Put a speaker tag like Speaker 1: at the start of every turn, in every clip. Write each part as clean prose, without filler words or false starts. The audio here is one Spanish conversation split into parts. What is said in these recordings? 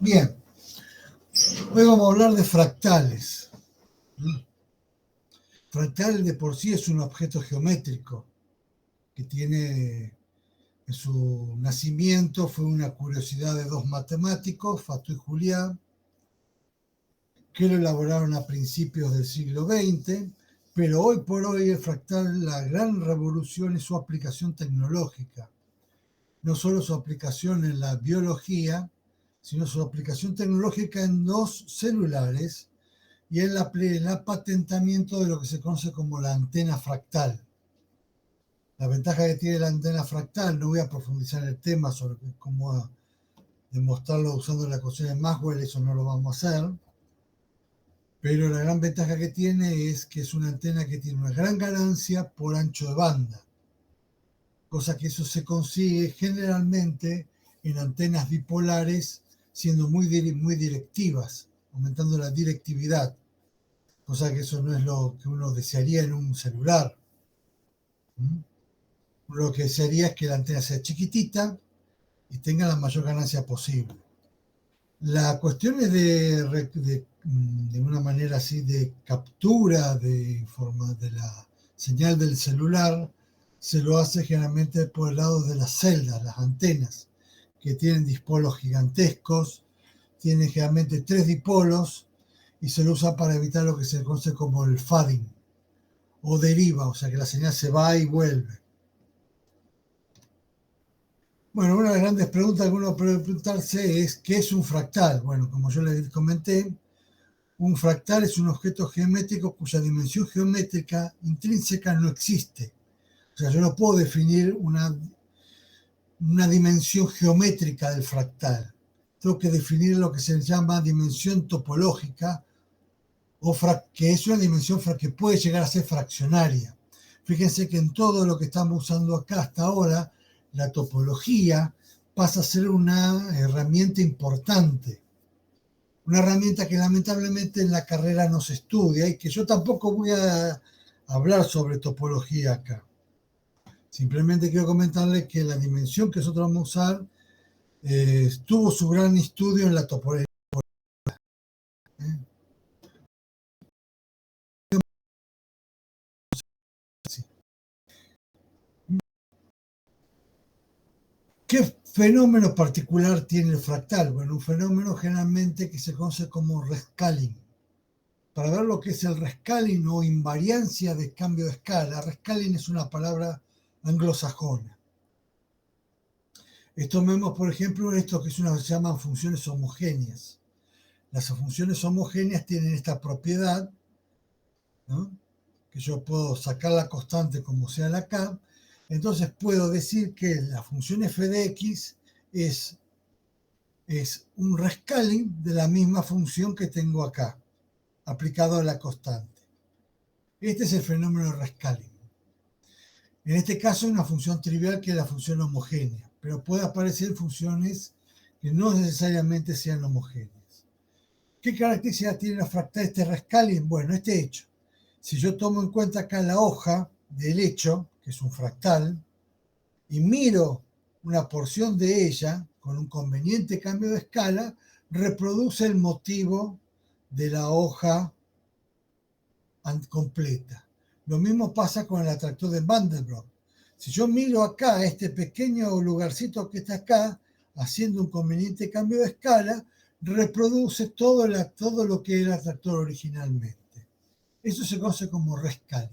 Speaker 1: Bien, hoy vamos a hablar de fractales. Fractal de por sí es un objeto geométrico que tiene, en su nacimiento fue una curiosidad de dos matemáticos, Fatou y Juliá, que lo elaboraron a principios del siglo XX, pero hoy por hoy el fractal, la gran revolución es su aplicación tecnológica. No solo su aplicación en la biología, sino su aplicación tecnológica en los celulares y en el apatentamiento de lo que se conoce como la antena fractal. La ventaja que tiene la antena fractal, no voy a profundizar en el tema sobre cómo demostrarlo usando la ecuación de Maxwell, eso no lo vamos a hacer, pero la gran ventaja que tiene es que es una antena que tiene una gran ganancia por ancho de banda, cosa que eso se consigue generalmente en antenas bipolares siendo muy directivas, aumentando la directividad, cosa que eso no es lo que uno desearía en un celular. Lo que desearía es que la antena sea chiquitita y tenga la mayor ganancia posible. La cuestión es de una manera así de captura de la señal del celular, se lo hace generalmente por el lado de las celdas, las antenas, que tienen dipolos gigantescos, tienen generalmente 3 dipolos y se lo usa para evitar lo que se conoce como el fading o deriva, o sea que la señal se va y vuelve. Bueno, una de las grandes preguntas que uno puede preguntarse es ¿qué es un fractal? Bueno, como yo les comenté, un fractal es un objeto geométrico cuya dimensión geométrica intrínseca no existe. O sea, yo no puedo definir una dimensión geométrica del fractal. Tengo que definir lo que se llama dimensión topológica, que es una dimensión que puede llegar a ser fraccionaria. Fíjense que en todo lo que estamos usando acá hasta ahora, la topología pasa a ser una herramienta importante. Una herramienta que lamentablemente en la carrera no se estudia y que yo tampoco voy a hablar sobre topología acá. Simplemente quiero comentarles que la dimensión que nosotros vamos a usar tuvo su gran estudio en la topología. ¿Qué fenómeno particular tiene el fractal? Bueno, un fenómeno generalmente que se conoce como rescaling. Para ver lo que es el rescaling o invariancia de cambio de escala, rescaling es una palabra anglosajona. Tomemos, por ejemplo, esto que se llaman funciones homogéneas. Las funciones homogéneas tienen esta propiedad, ¿no? Que yo puedo sacar la constante como sea la k, entonces puedo decir que la función f de x es un rescaling de la misma función que tengo acá, aplicado a la constante. Este es el fenómeno de rescaling. En este caso, una función trivial que es la función homogénea, pero puede aparecer funciones que no necesariamente sean homogéneas. ¿Qué características tiene la fractal este rescaling? Bueno, este hecho. Si yo tomo en cuenta acá la hoja del hecho, que es un fractal, y miro una porción de ella con un conveniente cambio de escala, reproduce el motivo de la hoja completa. Lo mismo pasa con el atractor de Mandelbrot. Si yo miro acá este pequeño lugarcito que está acá, haciendo un conveniente cambio de escala, reproduce todo lo que era el atractor originalmente. Eso se conoce como rescaling.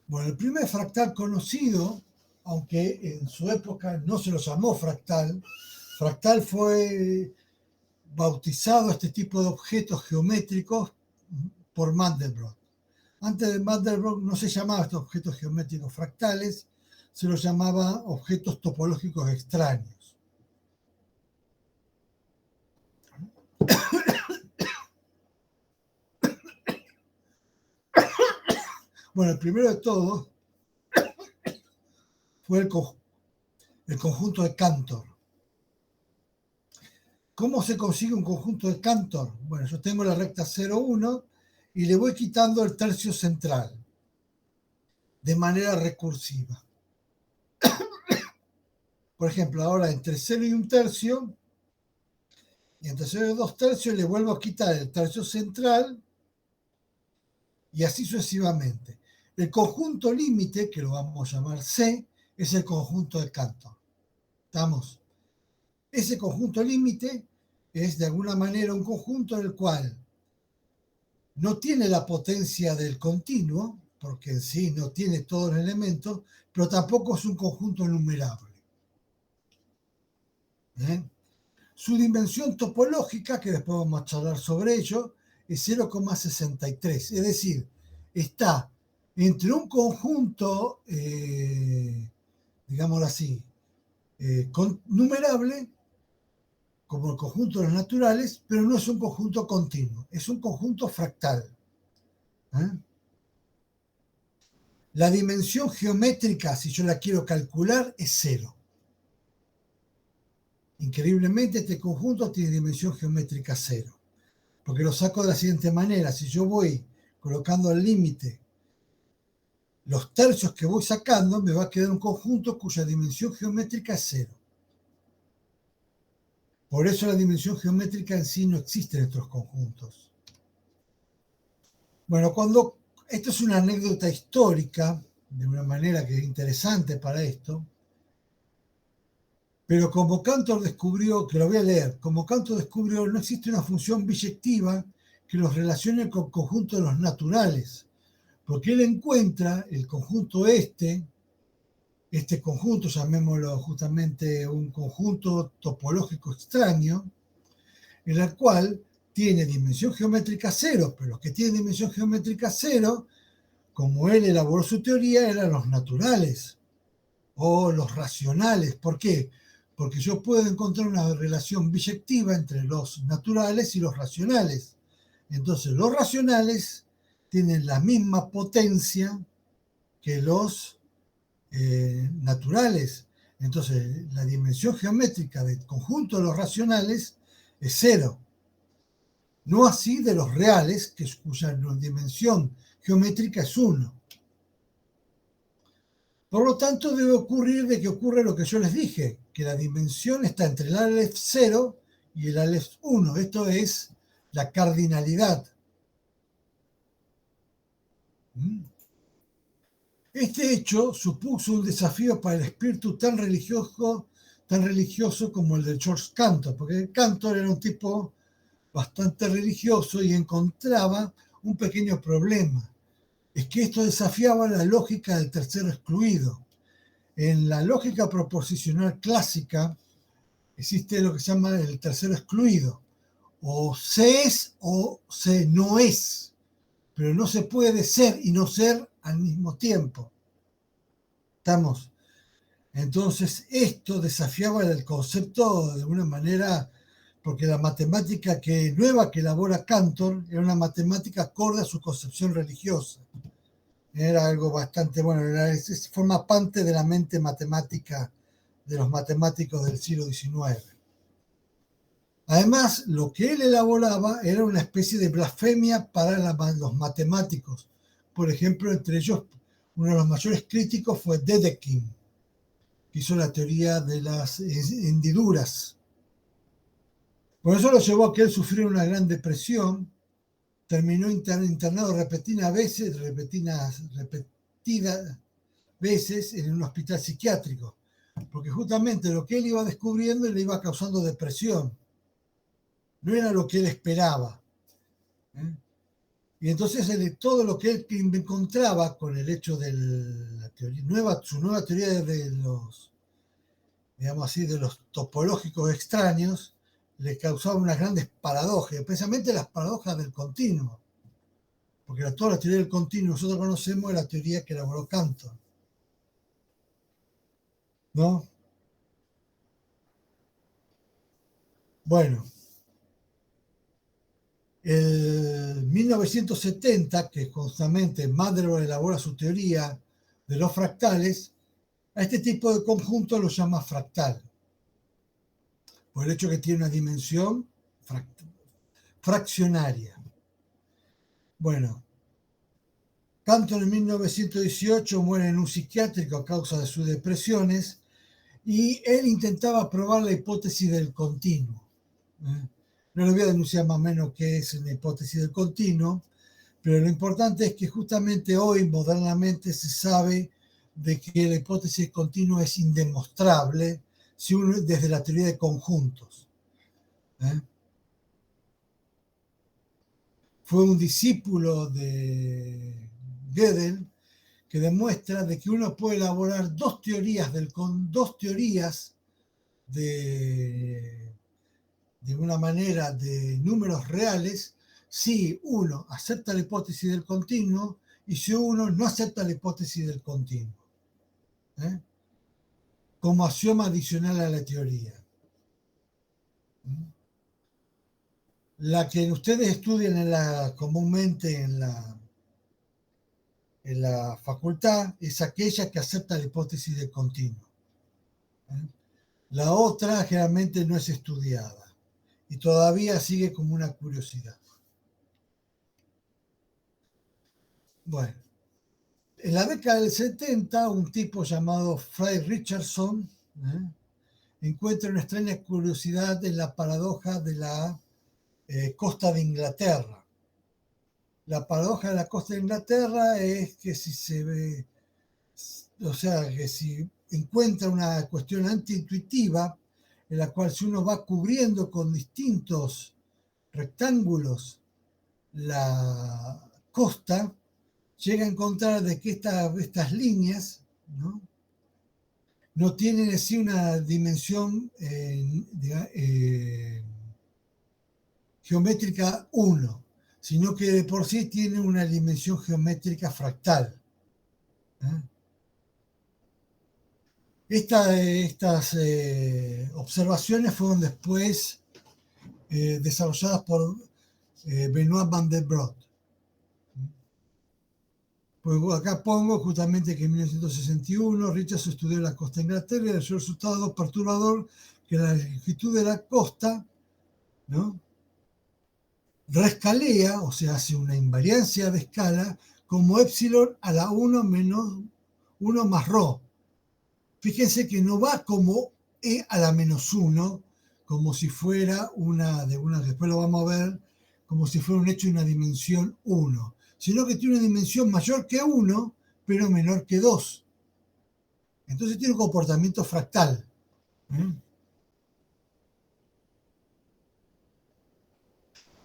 Speaker 1: Bueno, el primer fractal conocido, aunque en su época no se lo llamó fractal, fractal fue bautizado a este tipo de objetos geométricos por Mandelbrot. Antes de Mandelbrot no se llamaba estos objetos geométricos fractales, se los llamaba objetos topológicos extraños. Bueno, el primero de todo fue el conjunto de Cantor. ¿Cómo se consigue un conjunto de Cantor? Bueno, yo tengo la recta 0, 1 y le voy quitando el tercio central de manera recursiva. por ejemplo, ahora entre 0 y 1/3, y entre 0 y 2/3 le vuelvo a quitar el tercio central, y así sucesivamente. El conjunto límite, que lo vamos a llamar C, es el conjunto de Cantor. ¿Estamos? Ese conjunto límite es de alguna manera un conjunto en el cual no tiene la potencia del continuo, porque en sí no tiene todos los elementos, pero tampoco es un conjunto numerable. ¿Eh? Su dimensión topológica, que después vamos a charlar sobre ello, es 0,63. Es decir, está entre un conjunto, digámoslo así, numerable, como el conjunto de los naturales, pero no es un conjunto continuo, es un conjunto fractal. ¿Eh? La dimensión geométrica, si yo la quiero calcular, es 0. Increíblemente, este conjunto tiene dimensión geométrica 0. Porque lo saco de la siguiente manera. Si yo voy colocando al límite los tercios que voy sacando, me va a quedar un conjunto cuya dimensión geométrica es 0. Por eso la dimensión geométrica en sí no existe en estos conjuntos. Bueno, esto es una anécdota histórica, de una manera que es interesante para esto, pero como Cantor descubrió, que lo voy a leer, como Cantor descubrió, no existe una función biyectiva que los relacione con el conjunto de los naturales, porque él encuentra el conjunto este conjunto, llamémoslo justamente un conjunto topológico extraño, en el cual tiene dimensión geométrica 0, pero los que tienen dimensión geométrica 0, como él elaboró su teoría, eran los naturales o los racionales. ¿Por qué? Porque yo puedo encontrar una relación biyectiva entre los naturales y los racionales. Entonces, los racionales tienen la misma potencia que los naturales. Entonces, la dimensión geométrica del conjunto de los racionales es 0. No así de los reales, cuya dimensión geométrica es 1. Por lo tanto, debe ocurrir de que ocurre lo que yo les dije, que la dimensión está entre el Aleph 0 y el Aleph 1. Esto es la cardinalidad. Este hecho supuso un desafío para el espíritu tan religioso como el de George Cantor, porque Cantor era un tipo bastante religioso y encontraba un pequeño problema. Es que esto desafiaba la lógica del tercero excluido. En la lógica proposicional clásica existe lo que se llama el tercero excluido. O se es o se no es, pero no se puede ser y no ser al mismo tiempo. ¿Estamos? Entonces, esto desafiaba el concepto de una manera, porque la matemática nueva que elabora Cantor era una matemática acorde a su concepción religiosa. Era algo bastante bueno, forma parte de la mente matemática de los matemáticos del siglo XIX. Además, lo que él elaboraba era una especie de blasfemia para los matemáticos. Por ejemplo, entre ellos, uno de los mayores críticos fue Dedekind, que hizo la teoría de las hendiduras. Por eso lo llevó a que él sufriera una gran depresión, terminó internado repetidas veces en un hospital psiquiátrico, porque justamente lo que él iba descubriendo le iba causando depresión. No era lo que él esperaba. Y entonces todo lo que él encontraba con el hecho de su nueva teoría de los, digamos así, de los topológicos extraños, le causaba unas grandes paradojas, especialmente las paradojas del continuo. Porque toda la teoría del continuo nosotros conocemos es la teoría que elaboró Cantor. ¿No? Bueno, en 1970, que justamente Madrell elabora su teoría de los fractales, a este tipo de conjunto lo llama fractal, por el hecho que tiene una dimensión fraccionaria. Bueno, Cantor en 1918 muere en un psiquiátrico a causa de sus depresiones, y él intentaba probar la hipótesis del continuo. No le voy a denunciar más o menos qué es una hipótesis del continuo, pero lo importante es que justamente hoy, modernamente, se sabe de que la hipótesis del continuo es indemostrable si uno, desde la teoría de conjuntos. Fue un discípulo de Gödel que demuestra de que uno puede elaborar dos teorías de una manera de números reales si uno acepta la hipótesis del continuo y si uno no acepta la hipótesis del continuo, como axioma adicional a la teoría. La que ustedes estudian comúnmente en la facultad es aquella que acepta la hipótesis del continuo. La otra generalmente no es estudiada y todavía sigue como una curiosidad. Bueno, en la década del 70, un tipo llamado Fry Richardson encuentra una extraña curiosidad en la paradoja de la costa de Inglaterra. La paradoja de la costa de Inglaterra es que si se ve, o sea, que si encuentra una cuestión antiintuitiva en la cual si uno va cubriendo con distintos rectángulos la costa, llega a encontrar de que estas líneas no tienen así una dimensión geométrica 1, sino que de por sí tienen una dimensión geométrica fractal. Estas observaciones fueron después desarrolladas por Benoit van der Brood. Pues acá pongo justamente que en 1961 Richardson estudió la costa de Inglaterra y halló el resultado perturbador que la longitud de la costa, rescalea, o sea, hace una invariancia de escala como epsilon a la 1 menos 1 más rho. Fíjense que no va como e a la menos 1, como si fuera después lo vamos a ver, como si fuera un hecho de una dimensión 1, sino que tiene una dimensión mayor que 1, pero menor que 2. Entonces tiene un comportamiento fractal.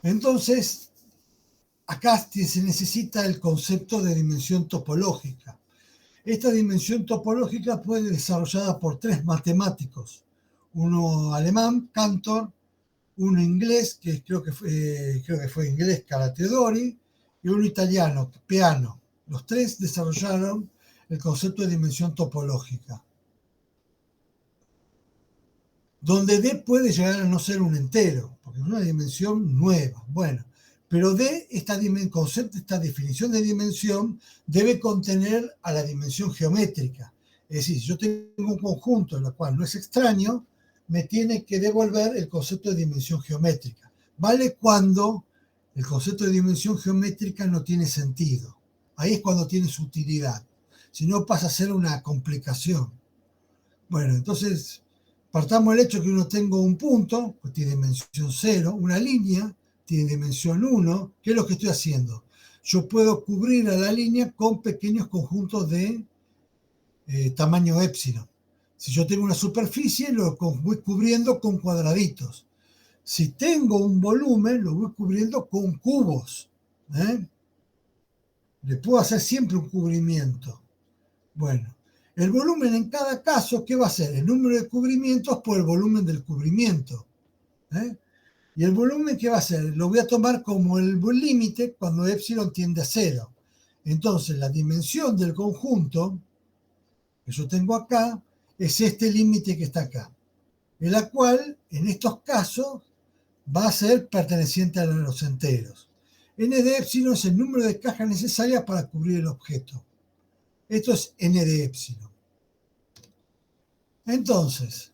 Speaker 1: Entonces, acá se necesita el concepto de dimensión topológica. Esta dimensión topológica fue desarrollada por tres matemáticos, uno alemán, Cantor, uno inglés, que creo que fue inglés, Caratedori, y uno italiano, Peano. Los tres desarrollaron el concepto de dimensión topológica, donde D puede llegar a no ser un entero, porque es una dimensión nueva. Bueno, pero D, esta definición de dimensión debe contener a la dimensión geométrica. Es decir, si yo tengo un conjunto en el cual no es extraño, me tiene que devolver el concepto de dimensión geométrica. Vale cuando el concepto de dimensión geométrica no tiene sentido. Ahí es cuando tiene su utilidad. Si no, pasa a ser una complicación. Bueno, entonces partamos del hecho que uno tenga un punto, pues tiene dimensión 0, una línea, tiene dimensión 1. ¿Qué es lo que estoy haciendo? Yo puedo cubrir a la línea con pequeños conjuntos de tamaño épsilon. Si yo tengo una superficie, lo voy cubriendo con cuadraditos. Si tengo un volumen, lo voy cubriendo con cubos. Le puedo hacer siempre un cubrimiento. Bueno, el volumen en cada caso, ¿qué va a ser? El número de cubrimientos por el volumen del cubrimiento. ¿Y el volumen qué va a ser? Lo voy a tomar como el límite cuando epsilon tiende a 0. Entonces, la dimensión del conjunto que yo tengo acá es este límite que está acá, en la cual, en estos casos, va a ser perteneciente a los enteros. N de epsilon es el número de cajas necesarias para cubrir el objeto. Esto es N de epsilon. Entonces,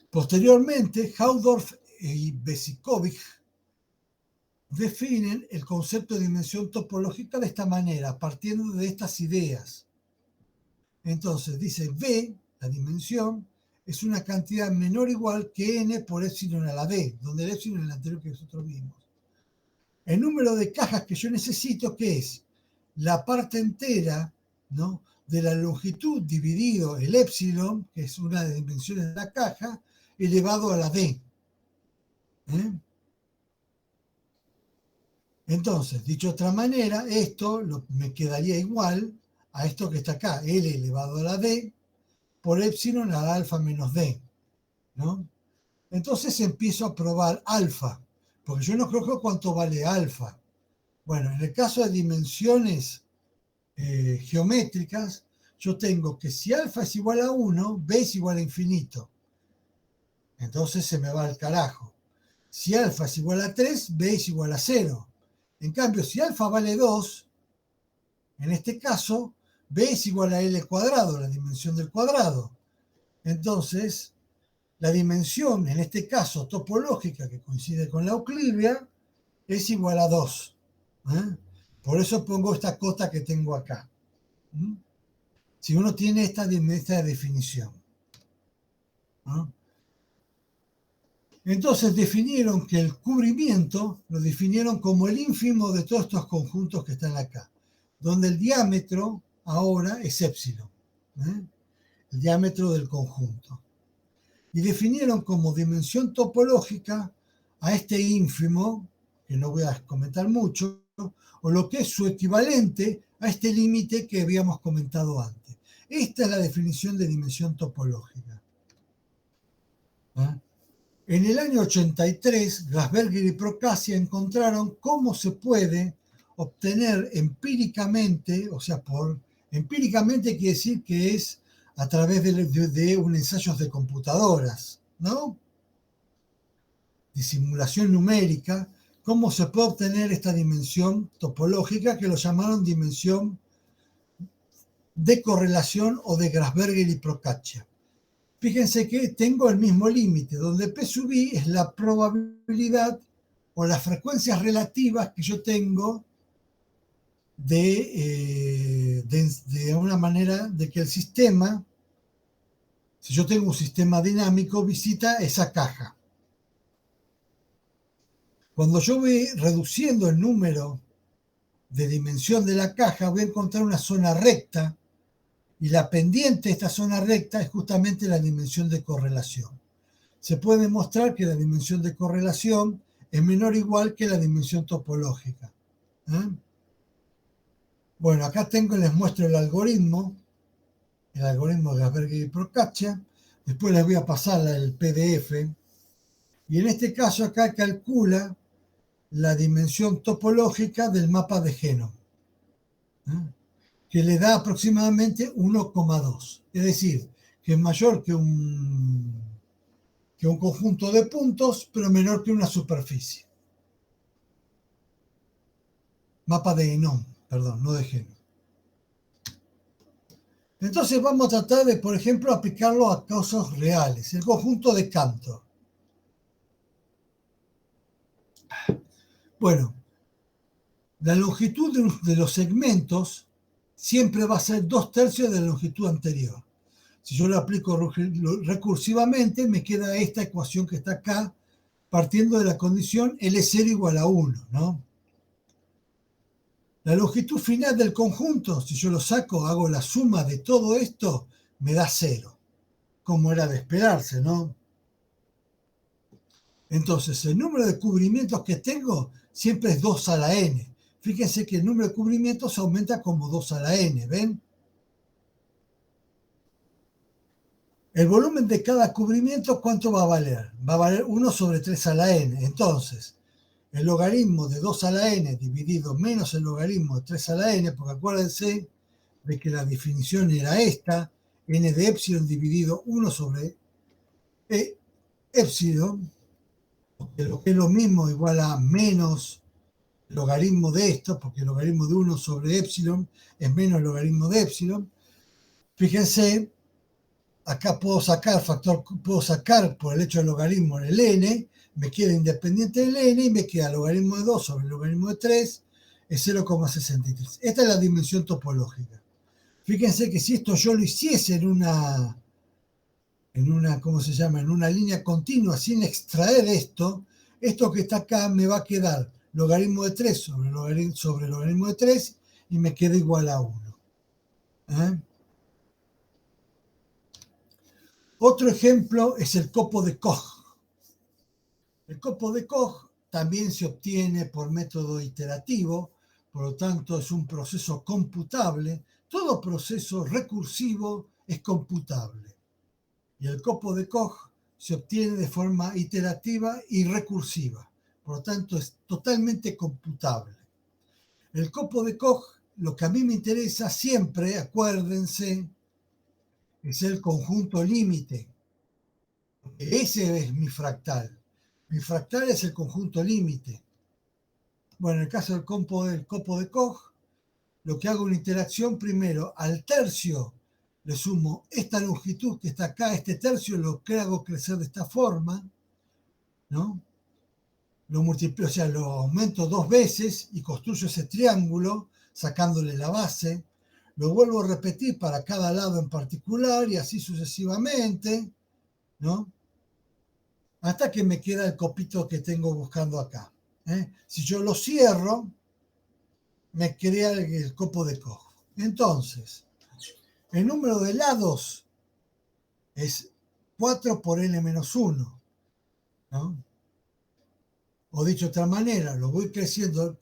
Speaker 1: posteriormente, Hausdorff y Besicovich definen el concepto de dimensión topológica de esta manera, partiendo de estas ideas. Entonces, dice V la dimensión, es una cantidad menor o igual que n por epsilon a la d, donde el epsilon es el anterior que nosotros vimos. El número de cajas que yo necesito, ¿qué es? La parte entera, ¿no?, de la longitud dividido el epsilon, que es una de las dimensiones de la caja, elevado a la d. Entonces, dicho de otra manera, esto me quedaría igual a esto que está acá, L elevado a la D, por epsilon a la alfa menos D, ¿no? Entonces empiezo a probar alfa, porque yo no creo cuánto vale alfa. Bueno, en el caso de dimensiones geométricas, yo tengo que si alfa es igual a 1, B es igual a infinito. Entonces se me va al carajo. Si alfa es igual a 3, B es igual a 0. En cambio, si alfa vale 2, en este caso, B es igual a L cuadrado, la dimensión del cuadrado. Entonces, la dimensión, en este caso topológica, que coincide con la euclídea, es igual a 2. Por eso pongo esta cota que tengo acá. Si uno tiene esta definición. Entonces definieron que el cubrimiento lo definieron como el ínfimo de todos estos conjuntos que están acá, donde el diámetro ahora es épsilon, el diámetro del conjunto. Y definieron como dimensión topológica a este ínfimo, que no voy a comentar mucho, o lo que es su equivalente a este límite que habíamos comentado antes. Esta es la definición de dimensión topológica. En el año 83, Grasberger y Procaccia encontraron cómo se puede obtener empíricamente, o sea, empíricamente quiere decir que es a través de un ensayos de computadoras, ¿no? De simulación numérica, cómo se puede obtener esta dimensión topológica que lo llamaron dimensión de correlación o de Grasberger y Procaccia. Fíjense que tengo el mismo límite, donde P sub I es la probabilidad o las frecuencias relativas que yo tengo de una manera de que el sistema, si yo tengo un sistema dinámico, visita esa caja. Cuando yo voy reduciendo el número de dimensión de la caja, voy a encontrar una zona recta, y la pendiente de esta zona recta es justamente la dimensión de correlación. Se puede demostrar que la dimensión de correlación es menor o igual que la dimensión topológica. Bueno, acá les muestro el algoritmo de Grasberger y Procaccia. Después les voy a pasar el PDF. Y en este caso acá calcula la dimensión topológica del mapa de Génome, que le da aproximadamente 1,2. Es decir, que es mayor que un conjunto de puntos, pero menor que una superficie. Mapa de Génome, perdón, no de Génome. Entonces vamos a tratar de, por ejemplo, aplicarlo a casos reales. El conjunto de Cantor. Bueno, la longitud de los segmentos siempre va a ser 2/3 de la longitud anterior. Si yo lo aplico recursivamente, me queda esta ecuación que está acá, partiendo de la condición L0 igual a 1, ¿no? La longitud final del conjunto, si yo lo saco, hago la suma de todo esto, me da 0, como era de esperarse, ¿no? Entonces, el número de cubrimientos que tengo siempre es 2 a la n. Fíjense que el número de cubrimientos aumenta como 2 a la n, ¿ven? El volumen de cada cubrimiento, ¿cuánto va a valer? Va a valer 1 sobre 3 a la n. Entonces, el logaritmo de 2 a la n dividido menos el logaritmo de 3 a la n, porque acuérdense de que la definición era esta, n de epsilon dividido 1 sobre epsilon, lo que es lo mismo igual a menos el logaritmo de esto, porque el logaritmo de 1 sobre epsilon es menos el logaritmo de epsilon. Fíjense, acá puedo sacar por el hecho del logaritmo en el n, me queda independiente del n y me queda el logaritmo de 2 sobre el logaritmo de 3, es 0,63. Esta es la dimensión topológica. Fíjense que si esto yo lo hiciese en una ¿cómo se llama? En una línea continua sin extraer esto que está acá me va a quedar logaritmo de 3 sobre logaritmo de 3 y me queda igual a 1. Otro ejemplo es el copo de Koch. El copo de Koch también se obtiene por método iterativo, por lo tanto es un proceso computable. Todo proceso recursivo es computable. Y el copo de Koch se obtiene de forma iterativa y recursiva. Por lo tanto, es totalmente computable. El copo de Koch, lo que a mí me interesa siempre, acuérdense, es el conjunto límite. Ese es mi fractal. Mi fractal es el conjunto límite. Bueno, en el caso del copo de Koch, lo que hago una interacción primero al tercio le sumo esta longitud que está acá, este tercio lo que hago crecer de esta forma, ¿no? Lo multiplico, o sea, lo aumento 2 veces y construyo ese triángulo sacándole la base. Lo vuelvo a repetir para cada lado en particular y así sucesivamente, ¿no? Hasta que me queda el copito que tengo buscando acá. Si yo lo cierro, me crea el copo de Koch. Entonces, el número de lados es 4 por n-1, ¿no? O dicho de otra manera, lo voy creciendo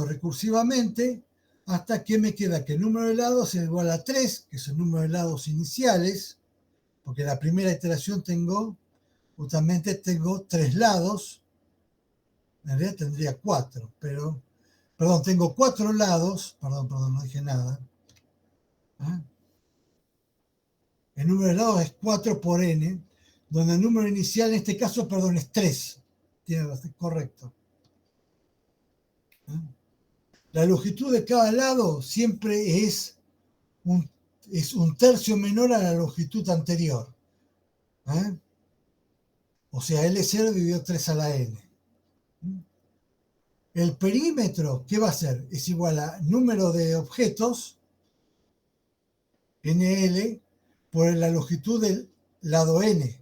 Speaker 1: recursivamente hasta que me queda que el número de lados es igual a 3, que es el número de lados iniciales, porque la primera iteración justamente tengo 3 lados, en realidad tendría 4, pero, perdón, tengo 4 lados, perdón, no dije nada. El número de lados es 4 por n, donde el número inicial en este caso, perdón, es 3. Tiene correcto. La longitud de cada lado siempre es un tercio menor a la longitud anterior. O sea, L0 dividido 3 a la n. El perímetro, ¿qué va a ser? Es igual a número de objetos, NL, por la longitud del lado n.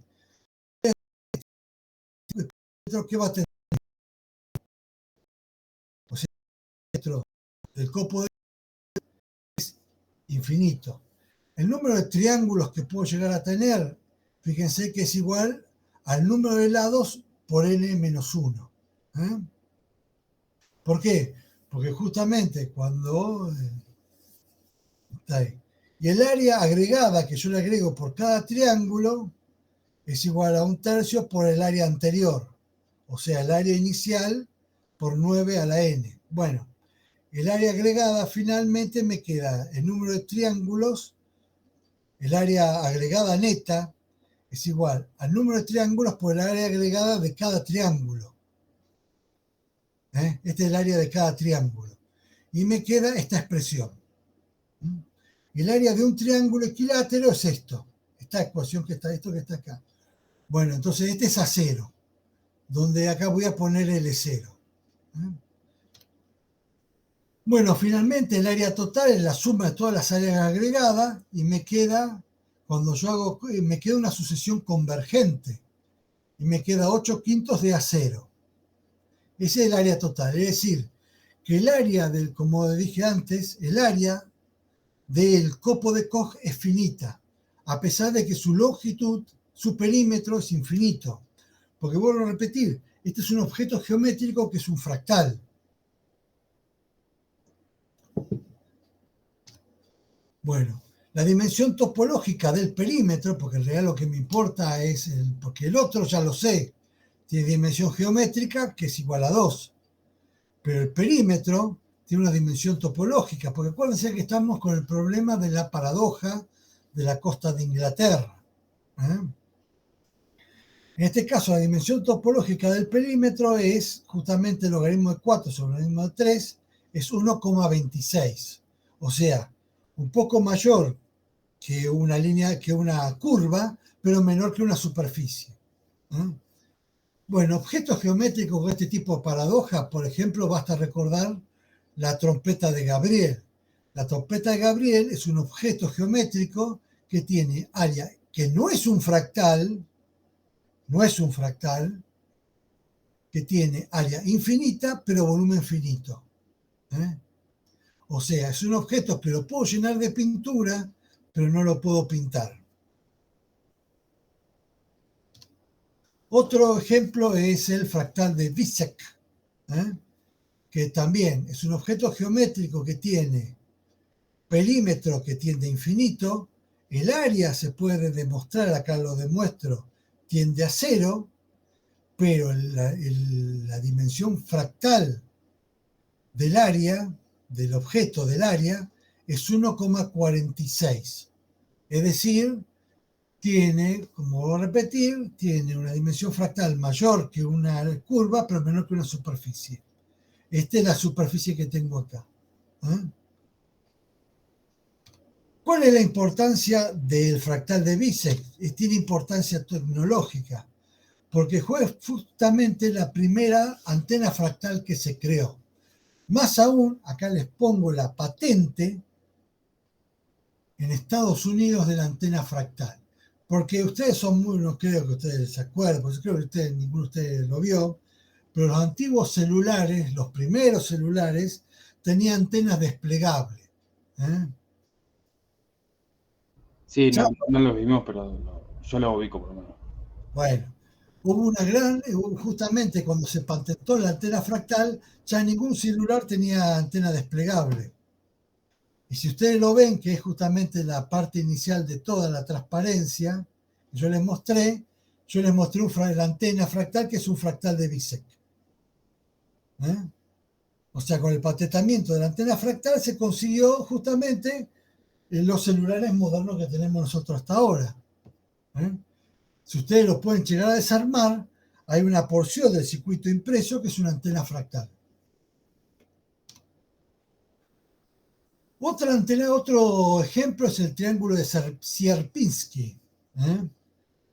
Speaker 1: ¿Qué va a tener? O sea, el copo es infinito. El número de triángulos que puedo llegar a tener, fíjense que es igual al número de lados por n-1. ¿Por qué? Porque justamente cuando... y el área agregada que yo le agrego por cada triángulo es igual a 1/3 por el área anterior. O sea, el área inicial por 9 a la n. Bueno, el área agregada finalmente me queda el número de triángulos, el área agregada neta es igual al número de triángulos por el área agregada de cada triángulo. Este es el área de cada triángulo. Y me queda esta expresión. El área de un triángulo equilátero es esto. Esta ecuación que está, esto que está acá. Bueno, entonces este es A0, donde acá voy a poner L0. Bueno, finalmente el área total es la suma de todas las áreas agregadas y me queda, me queda una sucesión convergente y me queda 8/5 de A0. Ese es el área total, es decir, que el área como dije antes, el área del copo de Koch es finita, a pesar de que su longitud, su perímetro es infinito. Porque vuelvo a repetir, este es un objeto geométrico que es un fractal. Bueno, la dimensión topológica del perímetro, porque en realidad lo que me importa es, porque el otro ya lo sé, tiene dimensión geométrica que es igual a 2. Pero el perímetro tiene una dimensión topológica, porque acuérdense que estamos con el problema de la paradoja de la costa de Inglaterra. En este caso, la dimensión topológica del perímetro es justamente el logaritmo de 4 sobre el logaritmo de 3, es 1,26. O sea, un poco mayor que una curva, pero menor que una superficie. Bueno, objetos geométricos con este tipo de paradoja, por ejemplo, basta recordar la trompeta de Gabriel. La trompeta de Gabriel es un objeto geométrico que tiene área que no es un fractal, que tiene área infinita, pero volumen finito. O sea, es un objeto que lo puedo llenar de pintura, pero no lo puedo pintar. Otro ejemplo es el fractal de Vizek, que también es un objeto geométrico que tiene perímetro que tiende a infinito, el área se puede demostrar, acá lo demuestro, tiende a 0, pero la dimensión fractal del área, del objeto del área, es 1,46. Es decir, tiene, como voy a repetir, tiene una dimensión fractal mayor que una curva, pero menor que una superficie. Esta es la superficie que tengo acá. ¿Cuál es la importancia del fractal de Vizek? Tiene importancia tecnológica, porque fue justamente la primera antena fractal que se creó. Más aún, acá les pongo la patente en Estados Unidos de la antena fractal. Porque ustedes son muy, no creo que ustedes se acuerden, porque creo que ninguno de ustedes lo vio, pero los antiguos celulares, los primeros celulares, tenían antenas desplegables.
Speaker 2: Sí, no lo vimos, pero yo lo ubico por lo menos.
Speaker 1: Bueno, justamente cuando se patentó la antena fractal, ya ningún celular tenía antena desplegable. Y si ustedes lo ven, que es justamente la parte inicial de toda la transparencia, yo les mostré la antena fractal, que es un fractal de Vizek. O sea, con el patentamiento de la antena fractal se consiguió justamente los celulares modernos que tenemos nosotros hasta ahora. Si ustedes lo pueden llegar a desarmar, hay una porción del circuito impreso que es una antena fractal. Otro ejemplo es el triángulo de Sierpinski.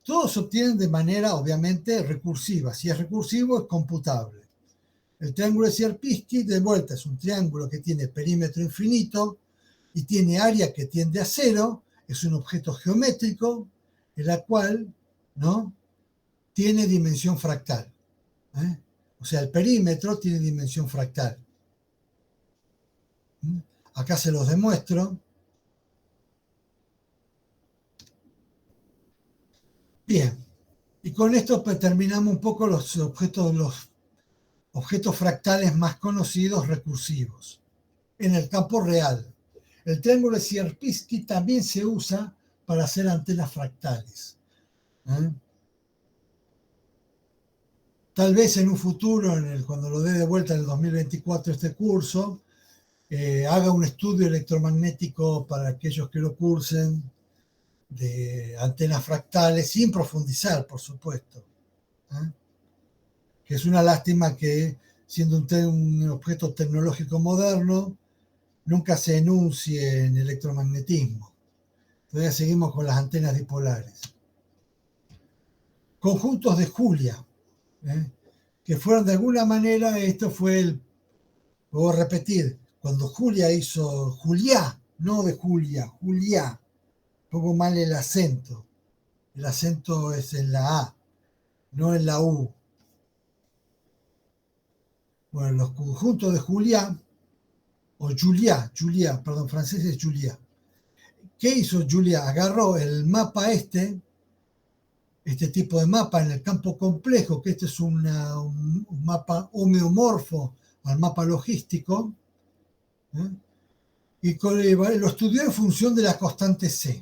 Speaker 1: Todos se obtienen de manera, obviamente, recursiva. Si es recursivo, es computable. El triángulo de Sierpinski, de vuelta, es un triángulo que tiene perímetro infinito y tiene área que tiende a 0. Es un objeto geométrico en la cual, ¿no?, tiene dimensión fractal. O sea, el perímetro tiene dimensión fractal. Acá se los demuestro. Bien, y con esto pues, terminamos un poco los objetos fractales más conocidos recursivos. En el campo real, el triángulo de Sierpinski también se usa para hacer antenas fractales. Tal vez en un futuro, cuando lo dé de vuelta en el 2024 este curso, haga un estudio electromagnético para aquellos que lo cursen de antenas fractales, sin profundizar, por supuesto. Que es una lástima que, siendo un objeto tecnológico moderno, nunca se enuncie en electromagnetismo. Todavía seguimos con las antenas dipolares. Conjuntos de Julia, que fueron de alguna manera, esto fue voy a repetir, cuando Julia hizo, Juliá, no de Julia, Juliá, pongo mal el acento es en la A, no en la U. Bueno, los conjuntos de Julia, o Julia, perdón, francés es Julia. ¿Qué hizo Julia? Agarró el mapa este tipo de mapa en el campo complejo, que este es un mapa homeomorfo al mapa logístico, y lo estudió en función de la constante C.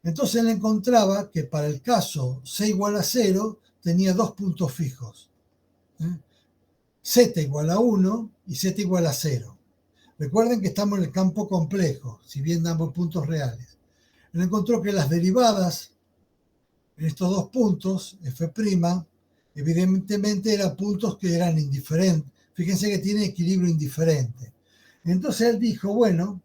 Speaker 1: Entonces él encontraba que para el caso C igual a 0 tenía dos puntos fijos. Z igual a 1 y Z igual a 0. Recuerden que estamos en el campo complejo, si bien damos puntos reales. Él encontró que las derivadas en estos dos puntos, F', evidentemente eran puntos que eran indiferentes. Fíjense que tiene equilibrio indiferente. Entonces él dijo, bueno,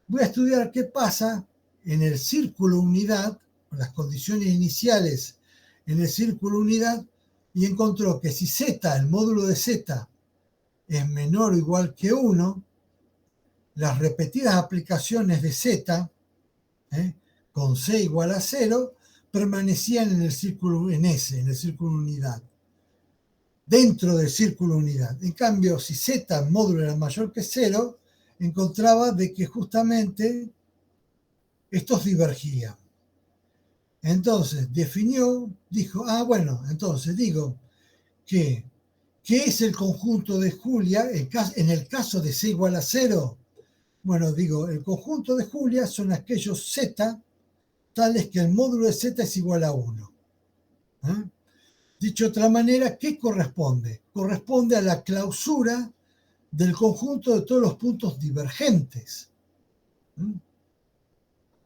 Speaker 1: voy a estudiar qué pasa en el círculo unidad, con las condiciones iniciales en el círculo unidad, y encontró que si Z, el módulo de Z, es menor o igual que 1, las repetidas aplicaciones de Z con C igual a 0, permanecían en el círculo, en S, en el círculo unidad, dentro del círculo unidad. En cambio, si Z módulo era mayor que 0, encontraba de que justamente estos divergían. Entonces dijo, bueno, entonces digo que ¿qué es el conjunto de Julia en el caso de C igual a 0? Bueno, digo, el conjunto de Julia son aquellos Z tales que el módulo de Z es igual a 1. Dicho de otra manera, ¿qué corresponde? Corresponde a la clausura del conjunto de todos los puntos divergentes.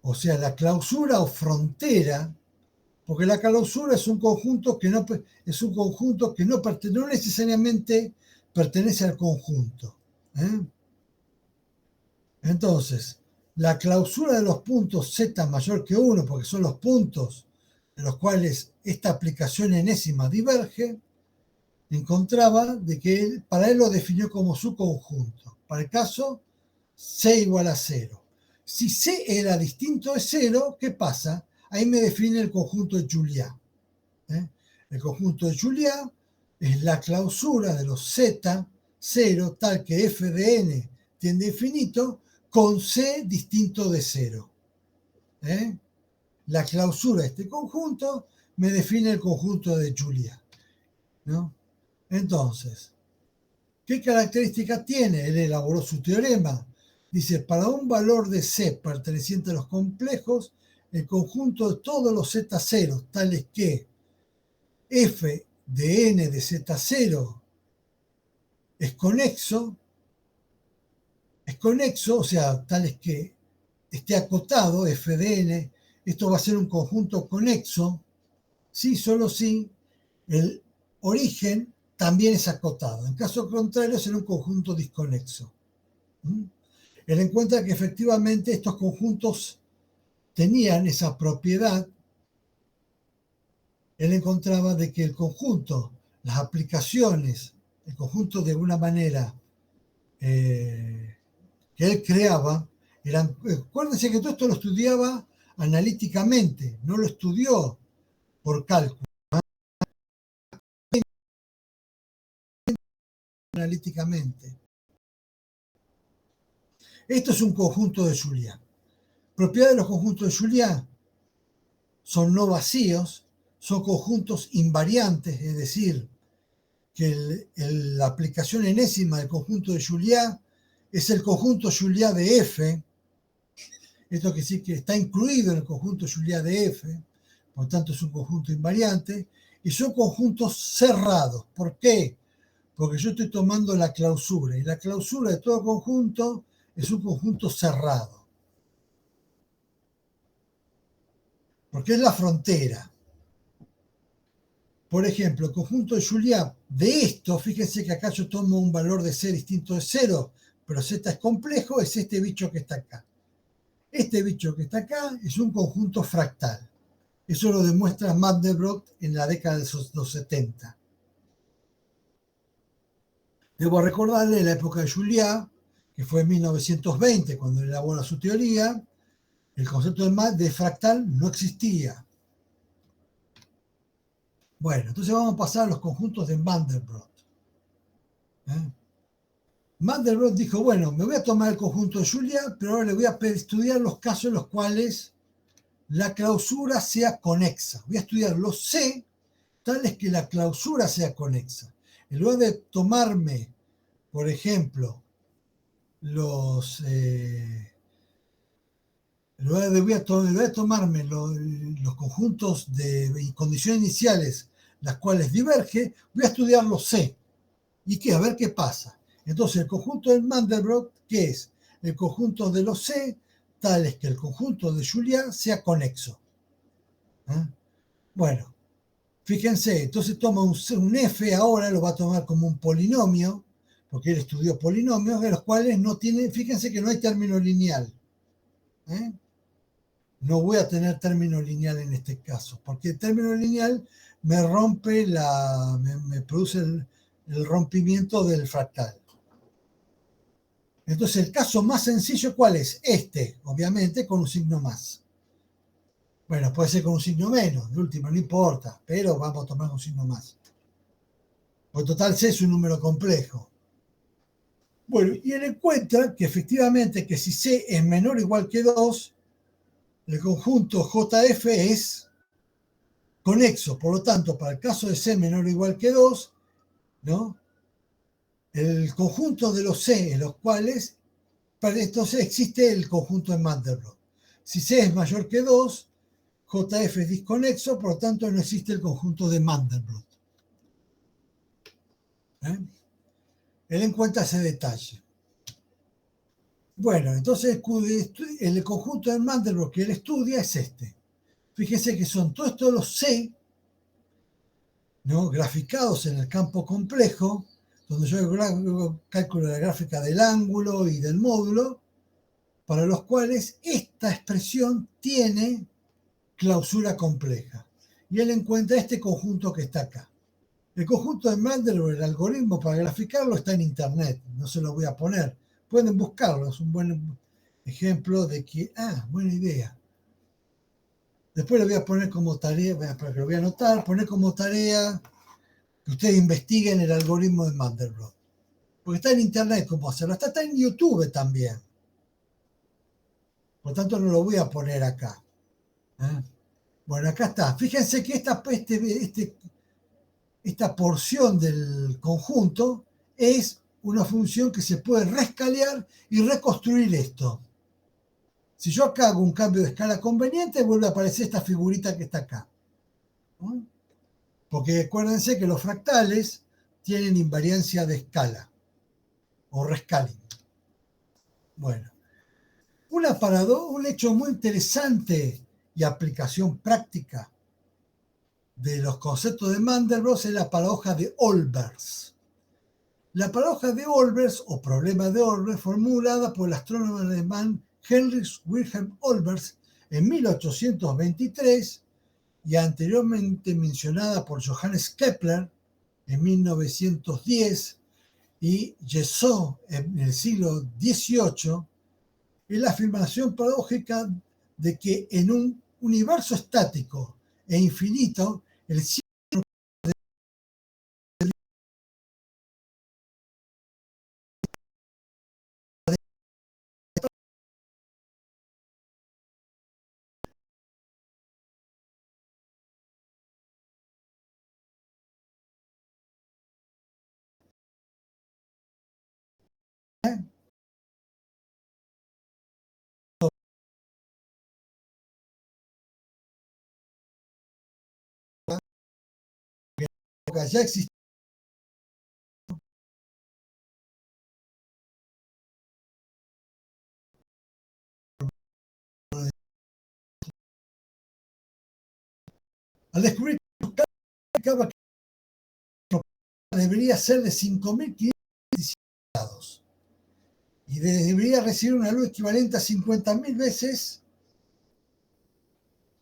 Speaker 1: O sea, la clausura o frontera, porque la clausura es un conjunto que no necesariamente pertenece al conjunto. Entonces, la clausura de los puntos Z mayor que 1, porque son los puntos de los cuales esta aplicación enésima diverge, encontraba de que para él lo definió como su conjunto. Para el caso C igual a 0. Si C era distinto de 0, ¿qué pasa? Ahí me define el conjunto de Julia. El conjunto de Julia es la clausura de los Z 0 tal que f de n tiende a infinito con C distinto de 0. La clausura de este conjunto me define el conjunto de Julia, ¿no? Entonces, ¿qué características tiene? Él elaboró su teorema. Dice, para un valor de C perteneciente a los complejos, el conjunto de todos los Z0, tales que f de n de Z0 es conexo, o sea, tales que esté acotado, f de n, esto va a ser un conjunto conexo, sí, solo si el origen también es acotado. En caso contrario, será un conjunto disconexo. Él encuentra que efectivamente estos conjuntos tenían esa propiedad. Él encontraba de que el conjunto, las aplicaciones, el conjunto de alguna manera que él creaba, acuérdense que todo esto lo estudiaba analíticamente, no lo estudió por cálculo. Analíticamente. Esto es un conjunto de Julia. Propiedad de los conjuntos de Julia son no vacíos, son conjuntos invariantes, es decir, que la aplicación enésima del conjunto de Julia es el conjunto Julia de F. Esto quiere decir que está incluido en el conjunto Julia de F, por tanto es un conjunto invariante, y son conjuntos cerrados. ¿Por qué? Porque yo estoy tomando la clausura, y la clausura de todo conjunto es un conjunto cerrado. Porque es la frontera. Por ejemplo, el conjunto de Julia de esto, fíjense que acá yo tomo un valor de C distinto de 0, pero Z es complejo, es este bicho que está acá. Este bicho que está acá es un conjunto fractal. Eso lo demuestra Mandelbrot en la década de los 70. Debo recordarle la época de Julia, que fue en 1920, cuando elabora su teoría, el concepto de fractal no existía. Bueno, entonces vamos a pasar a los conjuntos de Mandelbrot. Mandelbrot dijo, bueno, me voy a tomar el conjunto de Julia, pero ahora le voy a estudiar los casos en los cuales la clausura sea conexa. Voy a estudiar los C tales que la clausura sea conexa. En lugar de tomarme, por ejemplo, los voy a tomarme los conjuntos de condiciones iniciales, las cuales diverge, voy a estudiar los C. ¿Y qué? A ver qué pasa. Entonces, el conjunto de Mandelbrot, ¿qué es? El conjunto de los C, tales que el conjunto de Julia sea conexo. Bueno, fíjense, entonces toma un F ahora, lo va a tomar como un polinomio, porque él estudió polinomios, de los cuales no tiene, fíjense que no hay término lineal. No voy a tener término lineal en este caso, porque el término lineal me rompe me produce el rompimiento del fractal. Entonces, el caso más sencillo, ¿cuál es? Este, obviamente, con un signo más. Bueno, puede ser con un signo menos, de última, no importa, pero vamos a tomar un signo más. Por total, C es un número complejo. Bueno, y él encuentra que efectivamente que si C es menor o igual que 2, el conjunto JF es conexo. Por lo tanto, para el caso de C menor o igual que 2, ¿no? El conjunto de los C en los cuales, entonces existe el conjunto de Mandelbrot. Si C es mayor que 2, JF es disconexo, por lo tanto no existe el conjunto de Mandelbrot. Él encuentra ese detalle. Bueno, entonces el conjunto de Mandelbrot que él estudia es este. Fíjese que son todos los C, ¿no?, graficados en el campo complejo, donde yo calculo la gráfica del ángulo y del módulo, para los cuales esta expresión tiene clausura compleja. Y él encuentra este conjunto que está acá. El conjunto de Mandelbrot, el algoritmo para graficarlo, está en internet, no se lo voy a poner. Pueden buscarlo, es un buen ejemplo de que, buena idea. Después lo voy a poner como tarea, para que lo voy a anotar, poner como tarea que ustedes investiguen el algoritmo de Mandelbrot. Porque está en internet cómo hacerlo, está en YouTube también. Por tanto, no lo voy a poner acá. Bueno, acá está. Fíjense que esta porción del conjunto es una función que se puede rescalear y reconstruir esto. Si yo acá hago un cambio de escala conveniente, vuelve a aparecer esta figurita que está acá. Porque acuérdense que los fractales tienen invariancia de escala o rescaling. Bueno, un hecho muy interesante y aplicación práctica de los conceptos de Mandelbrot es la paradoja de Olbers. La paradoja de Olbers, o problema de Olbers, formulada por el astrónomo alemán Heinrich Wilhelm Olbers en 1823 y anteriormente mencionada por Johannes Kepler en 1910 y Yesó en el siglo XVIII, es la afirmación paradójica de que en un universo estático e infinito, el cielo ya existe. Al descubrir que debería ser de 5.500 grados y debería recibir una luz equivalente a 50.000 veces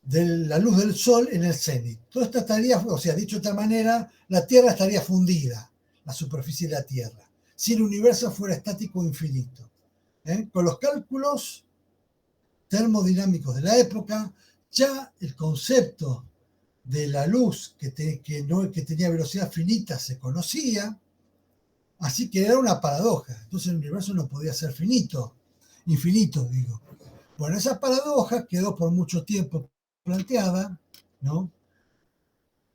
Speaker 1: de la luz del Sol en el cenit. Toda esta estaría, o sea, dicho de otra manera, la Tierra estaría fundida, la superficie de la Tierra, si el universo fuera estático infinito. Con los cálculos termodinámicos de la época, ya el concepto de la luz que tenía velocidad finita se conocía, así que era una paradoja. Entonces el universo no podía ser infinito, digo. Bueno, esa paradoja quedó por mucho tiempo planteada, ¿no?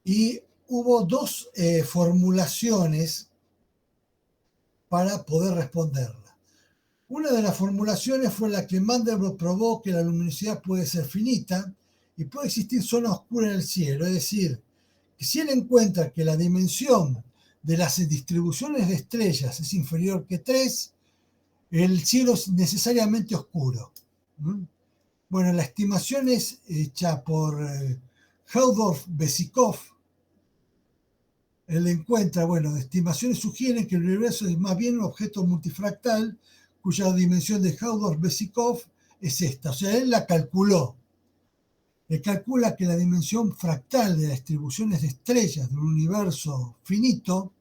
Speaker 1: Y hubo dos formulaciones para poder responderla. Una de las formulaciones fue la que Mandelbrot probó que la luminosidad puede ser finita y puede existir zona oscura en el cielo, es decir, que si él encuentra que la dimensión de las distribuciones de estrellas es inferior que 3, el cielo es necesariamente oscuro. Bueno, la estimación es hecha por Hausdorff-Besikoff. Él encuentra, estimaciones sugieren que el universo es más bien un objeto multifractal cuya dimensión de Hausdorff-Besikoff es esta. O sea, él la calculó. Él calcula que la dimensión fractal de las distribuciones de estrellas de un universo finito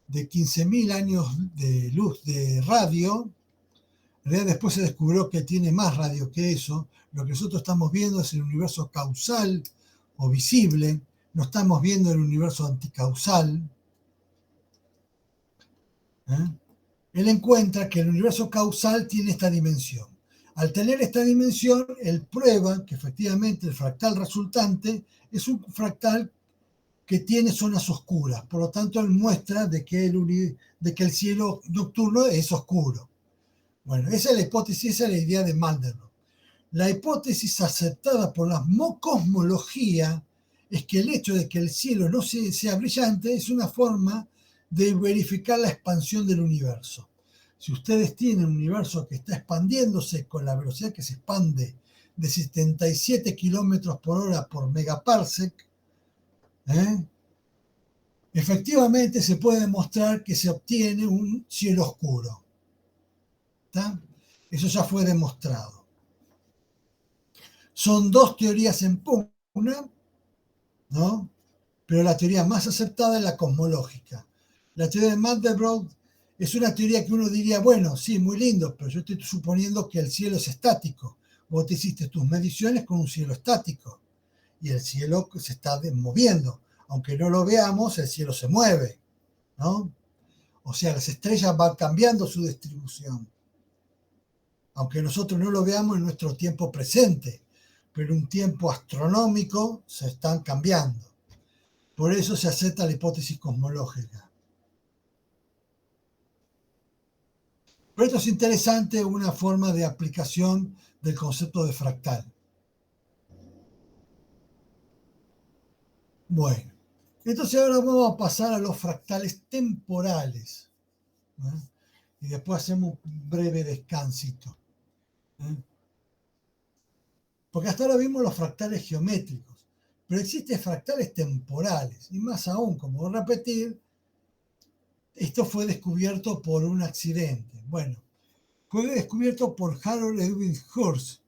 Speaker 1: de 15.000 años de luz de radio En realidad después se descubrió que tiene más radio que eso. Lo que nosotros estamos viendo es el universo causal o visible. No estamos viendo el universo anticausal. Él encuentra que el universo causal tiene esta dimensión. Al tener esta dimensión, él prueba que efectivamente el fractal resultante es un fractal que tiene zonas oscuras. Por lo tanto, él muestra de que el cielo nocturno es oscuro. Bueno, esa es la hipótesis, esa es la idea de Mandelbrot. La hipótesis aceptada por la cosmología es que el hecho de que el cielo no sea brillante es una forma de verificar la expansión del universo. Si ustedes tienen un universo que está expandiéndose con la velocidad que se expande de 77 kilómetros por hora por megaparsec, efectivamente se puede demostrar que se obtiene un cielo oscuro. ¿Está? Eso ya fue demostrado. Son dos teorías en pugna, ¿no? Pero la teoría más aceptada es la cosmológica. La teoría de Mandelbrot es una teoría que uno diría, bueno, sí, muy lindo, pero yo estoy suponiendo que el cielo es estático. Vos te hiciste tus mediciones con un cielo estático y el cielo se está moviendo. Aunque no lo veamos, el cielo se mueve, ¿no? O sea, las estrellas van cambiando su distribución. Aunque nosotros no lo veamos en nuestro tiempo presente, pero un tiempo astronómico se están cambiando. Por eso se acepta la hipótesis cosmológica. Pero esto es interesante, una forma de aplicación del concepto de fractal. Bueno, entonces ahora vamos a pasar a los fractales temporales. Y después hacemos un breve descansito. Porque hasta ahora vimos los fractales geométricos, pero existen fractales temporales. Y más aún, como voy a repetir, esto fue descubierto por un accidente. Bueno, fue descubierto por Harold Edwin Hurst,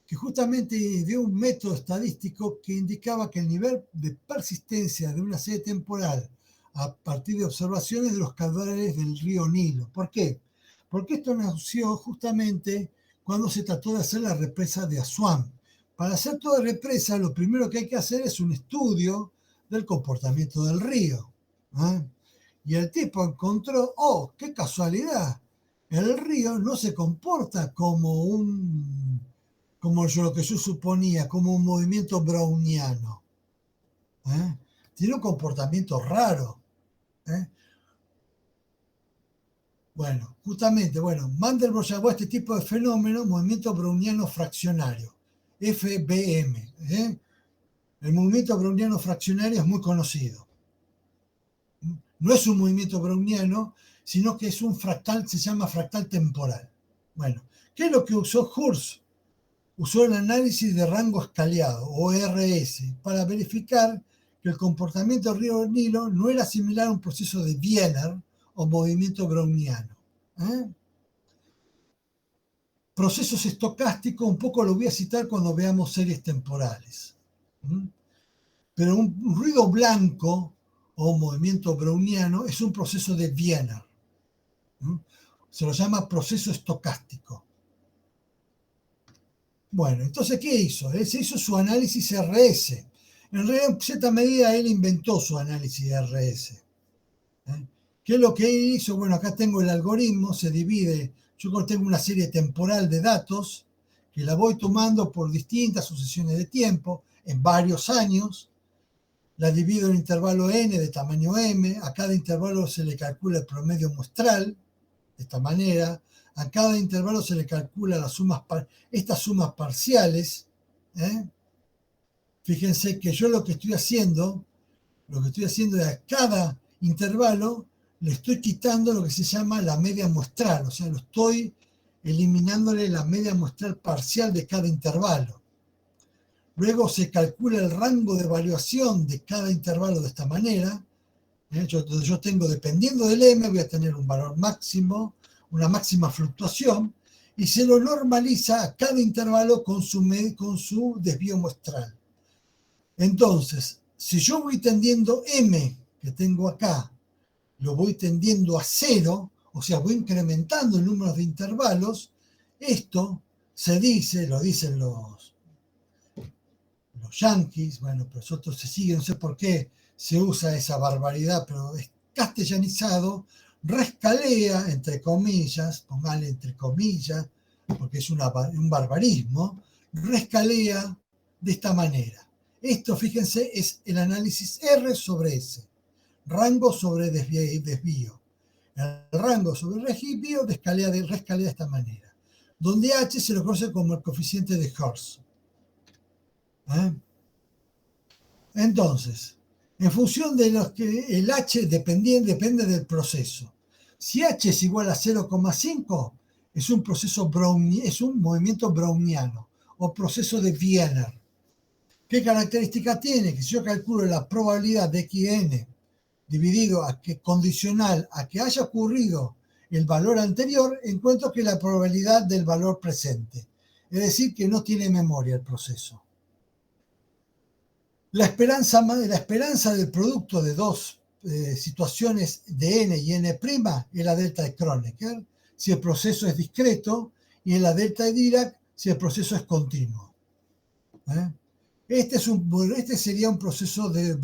Speaker 1: que justamente dio un método estadístico que indicaba que el nivel de persistencia de una serie temporal a partir de observaciones de los caudales del río Nilo. ¿Por qué? Porque esto nació justamente cuando se trató de hacer la represa de Asuán. Para hacer toda represa, lo primero que hay que hacer es un estudio del comportamiento del río. Y el tipo encontró, oh, qué casualidad, el río no se comporta como lo que yo suponía, como un movimiento browniano. Tiene un comportamiento raro. Bueno, justamente, Mandelbrot llamó a este tipo de fenómeno movimiento browniano fraccionario, FBM. El movimiento browniano fraccionario es muy conocido. No es un movimiento browniano, sino que es un fractal, se llama fractal temporal. Bueno, ¿qué es lo que usó Hurst? Usó el análisis de rango escaleado, o RS, para verificar que el comportamiento del río Nilo no era similar a un proceso de Wiener o movimiento browniano. Procesos estocásticos, un poco lo voy a citar cuando veamos series temporales. Pero un ruido blanco o movimiento browniano es un proceso de Wiener. Se lo llama proceso estocástico. Bueno, entonces, ¿qué hizo? Él se hizo su análisis RS. En realidad, en cierta medida, él inventó su análisis RS. ¿Qué es lo que él hizo? Bueno, acá tengo el algoritmo, se divide. Yo tengo una serie temporal de datos que la voy tomando por distintas sucesiones de tiempo, en varios años. La divido en intervalo n de tamaño m. A cada intervalo se le calcula el promedio muestral, de esta manera. A cada intervalo se le calcula estas sumas parciales. Fíjense que yo lo que estoy haciendo es a cada intervalo le estoy quitando lo que se llama la media muestral, o sea, lo estoy eliminándole la media muestral parcial de cada intervalo. Luego se calcula el rango de evaluación de cada intervalo de esta manera. Yo tengo, dependiendo del m, voy a tener un valor máximo, una máxima fluctuación, y se lo normaliza a cada intervalo con su desvío muestral. Entonces, si yo voy tendiendo m, que tengo acá, lo voy tendiendo a 0, o sea, voy incrementando el número de intervalos, Esto se dice, lo dicen los yanquis, bueno, pero nosotros se sigue, no sé por qué se usa esa barbaridad, pero es castellanizado, rescalea, entre comillas, póngale entre comillas, porque es un barbarismo, rescalea de esta manera. Esto, fíjense, es el análisis R sobre S, rango sobre desvío. El rango sobre desvío rescalea de esta manera, donde H se lo conoce como el coeficiente de Hertz. Entonces, en función de los que el H depende del proceso. Si H es igual a 0,5, es un proceso es un movimiento browniano o proceso de Wiener. ¿Qué característica tiene? Que si yo calculo la probabilidad de xn dividido condicional a que haya ocurrido el valor anterior, encuentro que la probabilidad del valor presente. Es decir, que no tiene memoria el proceso. La esperanza del producto de dos situaciones de n y n' es la delta de Kronecker, si el proceso es discreto, y en la delta de Dirac, si el proceso es continuo. Este sería un proceso de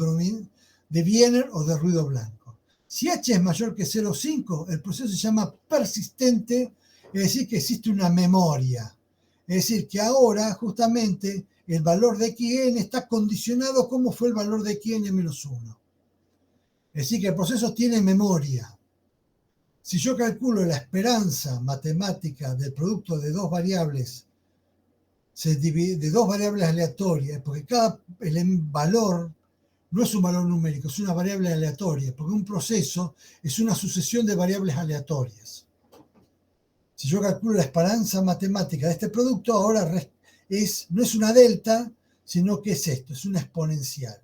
Speaker 1: Wiener o de ruido blanco. Si H es mayor que 0,5, el proceso se llama persistente, es decir, que existe una memoria. Es decir, que ahora justamente el valor de xn está condicionado como fue el valor de xn menos 1. Es decir, que el proceso tiene memoria. Si yo calculo la esperanza matemática del producto de dos variables, de dos variables aleatorias, porque cada valor no es un valor numérico, es una variable aleatoria, porque un proceso es una sucesión de variables aleatorias. Si yo calculo la esperanza matemática de este producto, ahora no es una delta, sino que es esto, es una exponencial,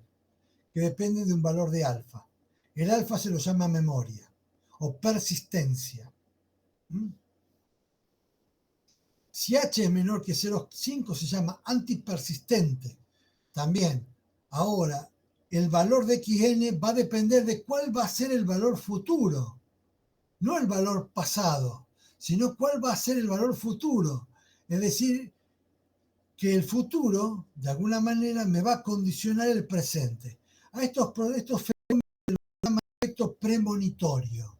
Speaker 1: que depende de un valor de alfa. El alfa se lo llama memoria o persistencia. Si H es menor que 0,5 se llama antipersistente. También, ahora, el valor de xn va a depender de cuál va a ser el valor futuro, no el valor pasado, sino cuál va a ser el valor futuro. Es decir, que el futuro, de alguna manera, me va a condicionar el presente. A estos fenómenos se los llama efecto premonitorio.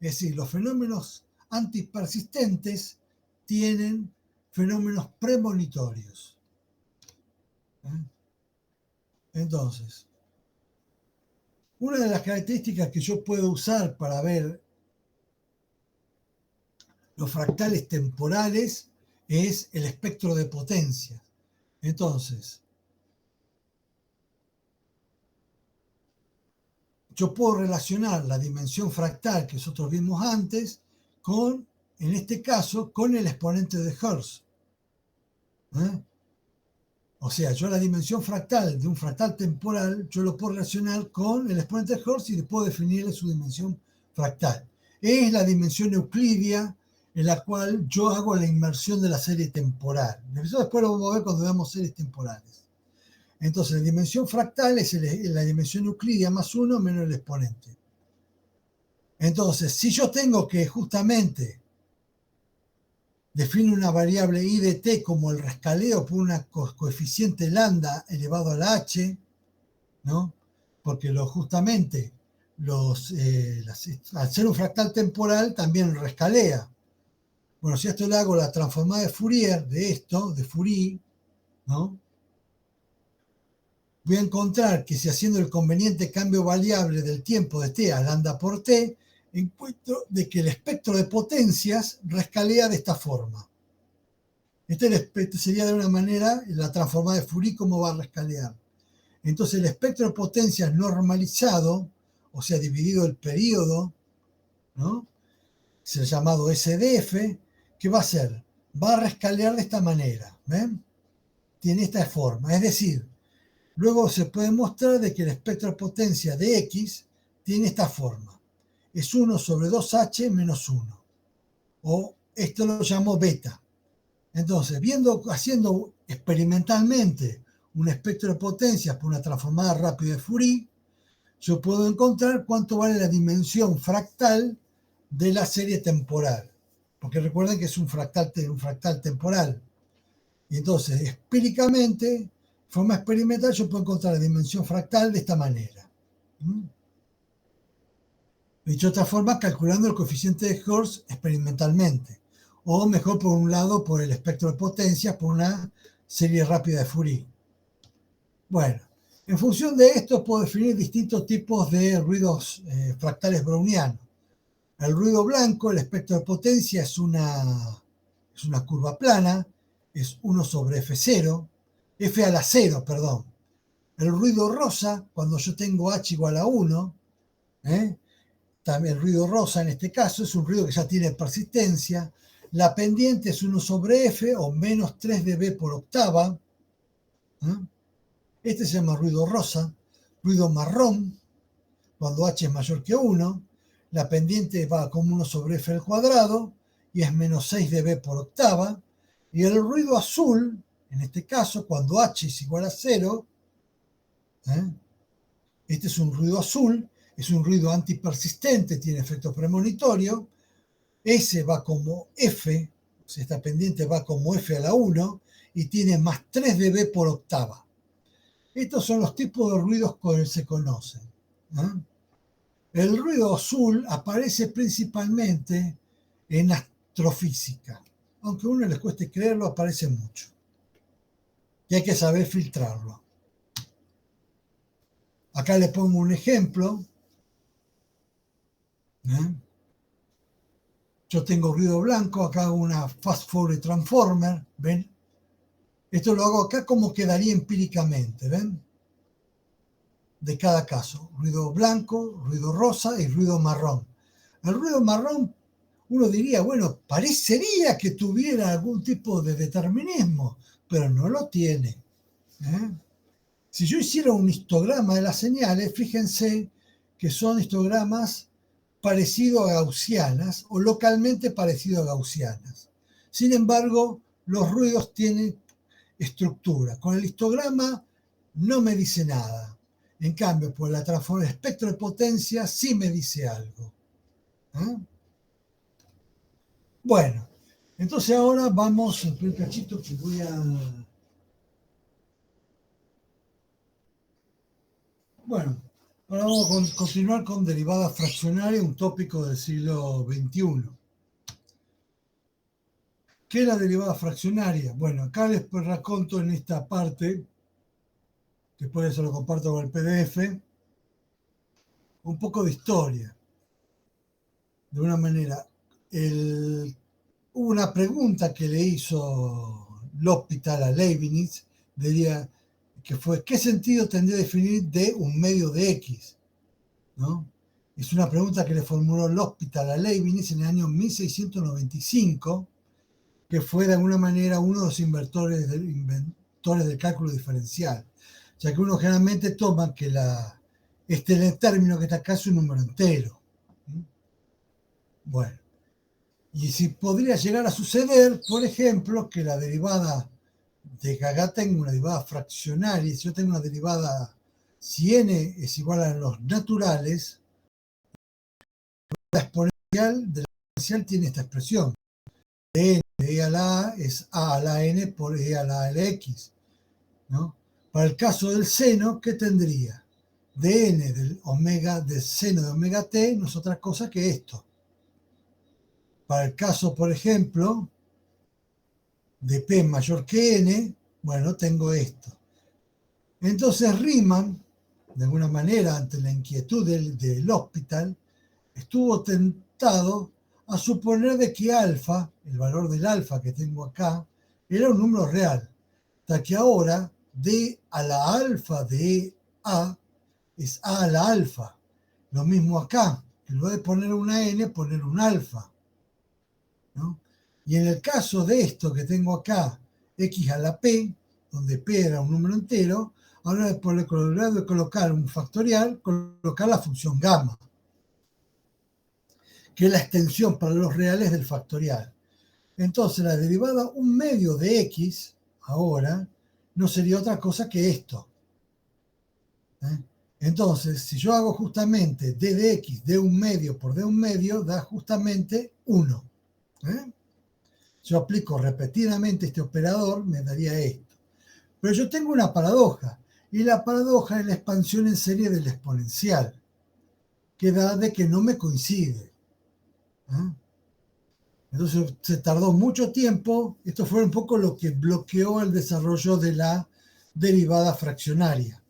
Speaker 1: Es decir, los fenómenos antipersistentes tienen fenómenos premonitorios. Entonces, una de las características que yo puedo usar para ver los fractales temporales es el espectro de potencias. Entonces, yo puedo relacionar la dimensión fractal que nosotros vimos antes con, en este caso, con el exponente de Hertz. O sea, yo la dimensión fractal de un fractal temporal, yo lo puedo relacionar con el exponente de Hertz y le puedo definirle su dimensión fractal. Es la dimensión euclidia en la cual yo hago la inmersión de la serie temporal. Eso después lo vamos a ver cuando veamos series temporales. Entonces, la dimensión fractal es la dimensión euclidia más 1 menos el exponente. Entonces, si yo tengo que justamente define una variable i de t como el rescaleo por una coeficiente lambda elevado a la h, ¿no? Porque justamente al ser un fractal temporal también rescalea. Bueno, si a esto le hago la transformada de Fourier de esto, de Fourier, ¿no? Voy a encontrar que si haciendo el conveniente cambio variable del tiempo de t a lambda por t, encuentro de que el espectro de potencias rescalea de esta forma. Este sería de una manera la transformada de Fourier cómo va a rescalear. Entonces el espectro de potencias normalizado, o sea, dividido el periodo, ¿no? Es el llamado SDF, ¿qué va a hacer? Va a rescalear de esta manera, ¿ven? Tiene esta forma, es decir, luego se puede mostrar de que el espectro de potencia de X tiene esta forma. Es 1 sobre 2H menos 1. O esto lo llamo beta. Entonces, haciendo experimentalmente un espectro de potencias por una transformada rápida de Fourier, yo puedo encontrar cuánto vale la dimensión fractal de la serie temporal. porque recuerden que es un fractal temporal. Y entonces, empíricamente, de forma experimental, yo puedo encontrar la dimensión fractal de esta manera. Dicho de otra forma, calculando el coeficiente de Hertz experimentalmente. O mejor, por un lado, por el espectro de potencias, por una serie rápida de Fourier. Bueno, en función de esto puedo definir distintos tipos de ruidos fractales brownianos. El ruido blanco, el espectro de potencia es una curva plana, es 1 sobre F0, F a la 0, perdón. El ruido rosa, cuando yo tengo H igual a 1, también el ruido rosa en este caso es un ruido que ya tiene persistencia. La pendiente es 1 sobre F o menos 3 dB por octava. Este se llama ruido rosa. Ruido marrón, cuando H es mayor que 1. La pendiente va como 1 sobre F al cuadrado y es menos 6 dB por octava. Y el ruido azul, en este caso, cuando H es igual a 0, este es un ruido azul, es un ruido antipersistente, tiene efecto premonitorio. S va como F, o sea, esta pendiente va como F a la 1 y tiene más 3 dB por octava. Estos son los tipos de ruidos que se conocen. El ruido azul aparece principalmente en astrofísica. Aunque a uno les cueste creerlo, aparece mucho. Y hay que saber filtrarlo. Acá le pongo un ejemplo. Yo tengo ruido blanco, acá hago una fast Fourier transformer, ¿ven? Esto lo hago acá como quedaría empíricamente, ¿ven? De cada caso, ruido blanco, ruido rosa y ruido marrón. El ruido marrón, uno diría, bueno, parecería que tuviera algún tipo de determinismo, pero no lo tiene. Si yo hiciera un histograma de las señales, fíjense que son histogramas parecidos a gaussianas o localmente parecidos a gaussianas. Sin embargo, los ruidos tienen estructura. Con el histograma no me dice nada. En cambio, por la transformación espectro de potencia sí me dice algo. Bueno, entonces ahora vamos, un cachito que voy a... Bueno, ahora vamos a continuar con derivadas fraccionarias, un tópico del siglo XXI. ¿Qué es la derivada fraccionaria? Bueno, acá les raconto en esta parte, después se lo comparto con el PDF, un poco de historia. De una manera, hubo una pregunta que le hizo L'Hopital a Leibniz, diría que fue, ¿qué sentido tendría definir D un medio de X? ¿No? Es una pregunta que le formuló L'Hopital a Leibniz en el año 1695, que fue de alguna manera uno de los inventores del cálculo diferencial. O sea que uno generalmente toma que este término que está acá es un número entero. Bueno, y si podría llegar a suceder, por ejemplo, que la derivada de acá tenga una derivada fraccionaria, si yo tengo una derivada, si n es igual a los naturales, la exponencial de la exponencial tiene esta expresión. De e a la a es a a la n por e a la x, ¿no? Para el caso del seno, ¿qué tendría? Dn del seno de omega t no es otra cosa que esto. Para el caso, por ejemplo, de P mayor que N, bueno, tengo esto. Entonces Riemann, de alguna manera, ante la inquietud del Hospital, estuvo tentado a suponer de que alfa, el valor del alfa que tengo acá, era un número real. Hasta que ahora D a la alfa de A es A a la alfa. Lo mismo acá, en lugar de poner una N, poner un alfa, ¿no? Y en el caso de esto que tengo acá, X a la P, donde P era un número entero, ahora por el lugar de colocar un factorial, colocar la función gamma, que es la extensión para los reales del factorial. Entonces la derivada un medio de X, ahora, no sería otra cosa que esto. Entonces, si yo hago justamente d de x, d un medio por d un medio, da justamente 1. ¿eh? Yo aplico repetidamente este operador, me daría esto. Pero yo tengo una paradoja, y la paradoja es la expansión en serie del exponencial, que da de que no me coincide. ¿Eh? Entonces se tardó mucho tiempo, esto fue un poco lo que bloqueó el desarrollo de la derivada fraccionaria.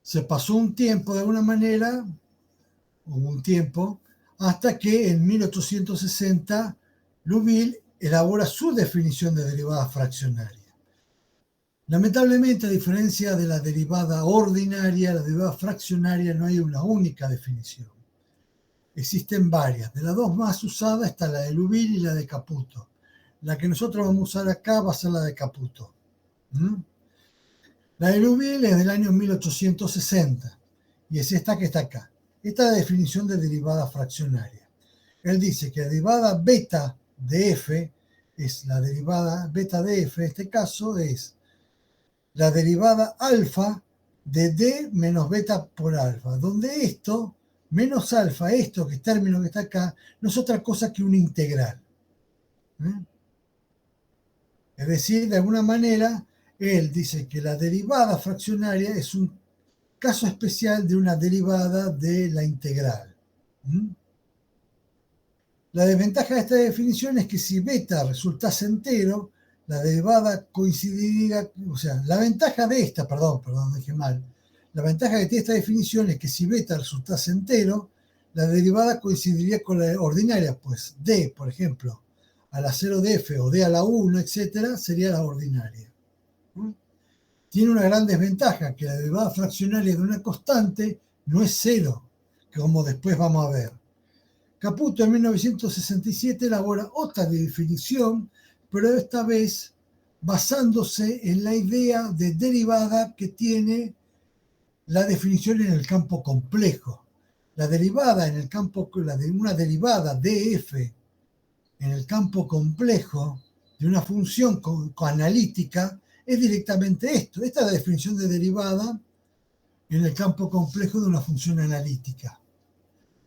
Speaker 1: Se pasó un tiempo de alguna manera, hubo un tiempo, hasta que en 1860 Liouville elabora su definición de derivada fraccionaria. Lamentablemente, a diferencia de la derivada ordinaria, la derivada fraccionaria no hay una única definición. Existen varias. De las dos más usadas está la de Liouville y la de Caputo. La que nosotros vamos a usar acá va a ser la de Caputo. La de Liouville es del año 1860 y es esta que está acá. Esta es la definición de derivada fraccionaria. Él dice que la derivada beta de f es la derivada beta de f, en este caso es la derivada alfa de d menos beta por alfa, donde esto, menos alfa, esto que es término que está acá, no es otra cosa que una integral. Es decir, de alguna manera, él dice que la derivada fraccionaria es un caso especial de una derivada de la integral. La desventaja de esta definición es que si beta resultase entero, la derivada coincidiría, o sea, la ventaja de esta, perdón, dije mal, la ventaja que tiene esta definición es que si beta resultase entero, la derivada coincidiría con la ordinaria, pues d, por ejemplo, a la 0 de f o d a la 1, etcétera, sería la ordinaria. Tiene una gran desventaja, que la derivada fraccionaria de una constante no es cero, como después vamos a ver. Caputo en 1967 elabora otra definición, pero esta vez basándose en la idea de derivada que tiene la definición en el campo complejo. La derivada en el campo, una derivada de f en el campo complejo de una función analítica es directamente esto. Esta es la definición de derivada en el campo complejo de una función analítica.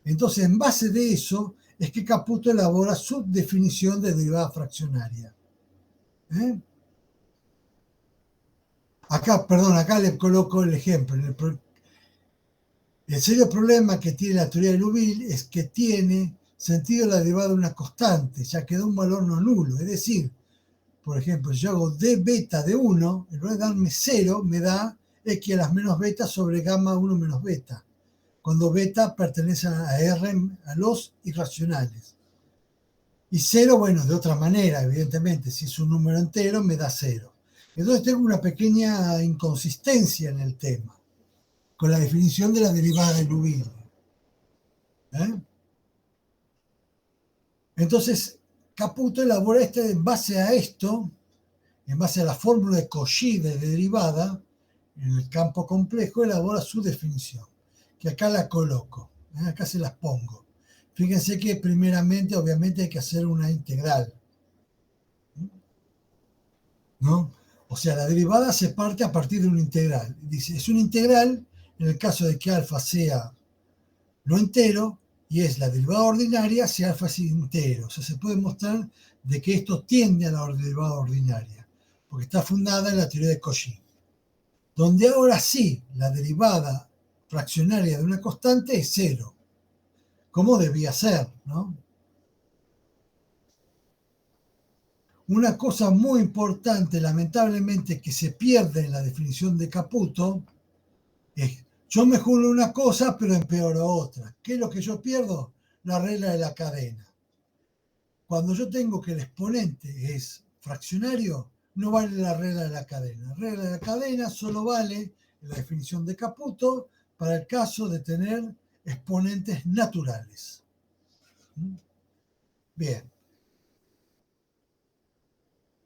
Speaker 1: Entonces, en base de eso, es que Caputo elabora su definición de derivada fraccionaria. Acá le coloco el ejemplo. El serio problema que tiene la teoría de Liouville es que tiene sentido la derivada de una constante, ya que da un valor no nulo. Es decir, por ejemplo, si yo hago d beta de 1, en lugar de darme 0, me da x a las menos beta sobre gamma 1 menos beta, cuando beta pertenece a R, a los irracionales. Y 0, bueno, de otra manera, evidentemente, si es un número entero, me da 0. Entonces tengo una pequeña inconsistencia en el tema, con la definición de la derivada de Liouville. Entonces, Caputo elabora en base a esto, en base a la fórmula de Cauchy de derivada, en el campo complejo, elabora su definición, que acá la coloco, acá se las pongo. Fíjense que primeramente, obviamente, hay que hacer una integral, ¿no? O sea, la derivada se parte a partir de una integral. Dice, es una integral en el caso de que alfa sea no entero, y es la derivada ordinaria si alfa es entero. O sea, se puede mostrar de que esto tiende a la derivada ordinaria, porque está fundada en la teoría de Cauchy. Donde ahora sí, la derivada fraccionaria de una constante es 0, como debía ser, ¿no? Una cosa muy importante, lamentablemente, que se pierde en la definición de Caputo es: yo mejoro una cosa, pero empeoro otra. ¿Qué es lo que yo pierdo? La regla de la cadena. Cuando yo tengo que el exponente es fraccionario, no vale la regla de la cadena. La regla de la cadena solo vale, en la definición de Caputo, para el caso de tener exponentes naturales. Bien.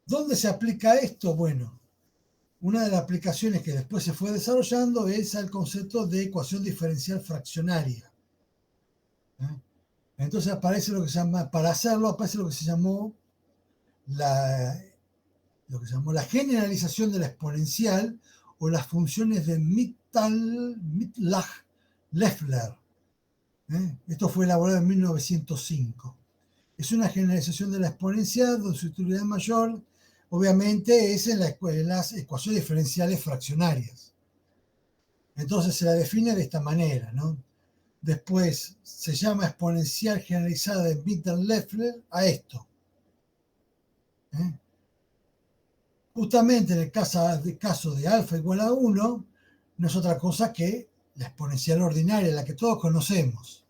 Speaker 1: ¿Dónde se aplica esto? Bueno, una de las aplicaciones que después se fue desarrollando es el concepto de ecuación diferencial fraccionaria. Entonces aparece lo que se llama, para hacerlo aparece lo que se llamó la generalización de la exponencial o las funciones de Mittag-Leffler. Esto fue elaborado en 1905. Es una generalización de la exponencial donde su utilidad mayor, obviamente, es en las ecuaciones diferenciales fraccionarias. Entonces se la define de esta manera, ¿no? Después se llama exponencial generalizada de Witten-Leffler a esto. Justamente en el caso de alfa igual a 1, no es otra cosa que la exponencial ordinaria, la que todos conocemos.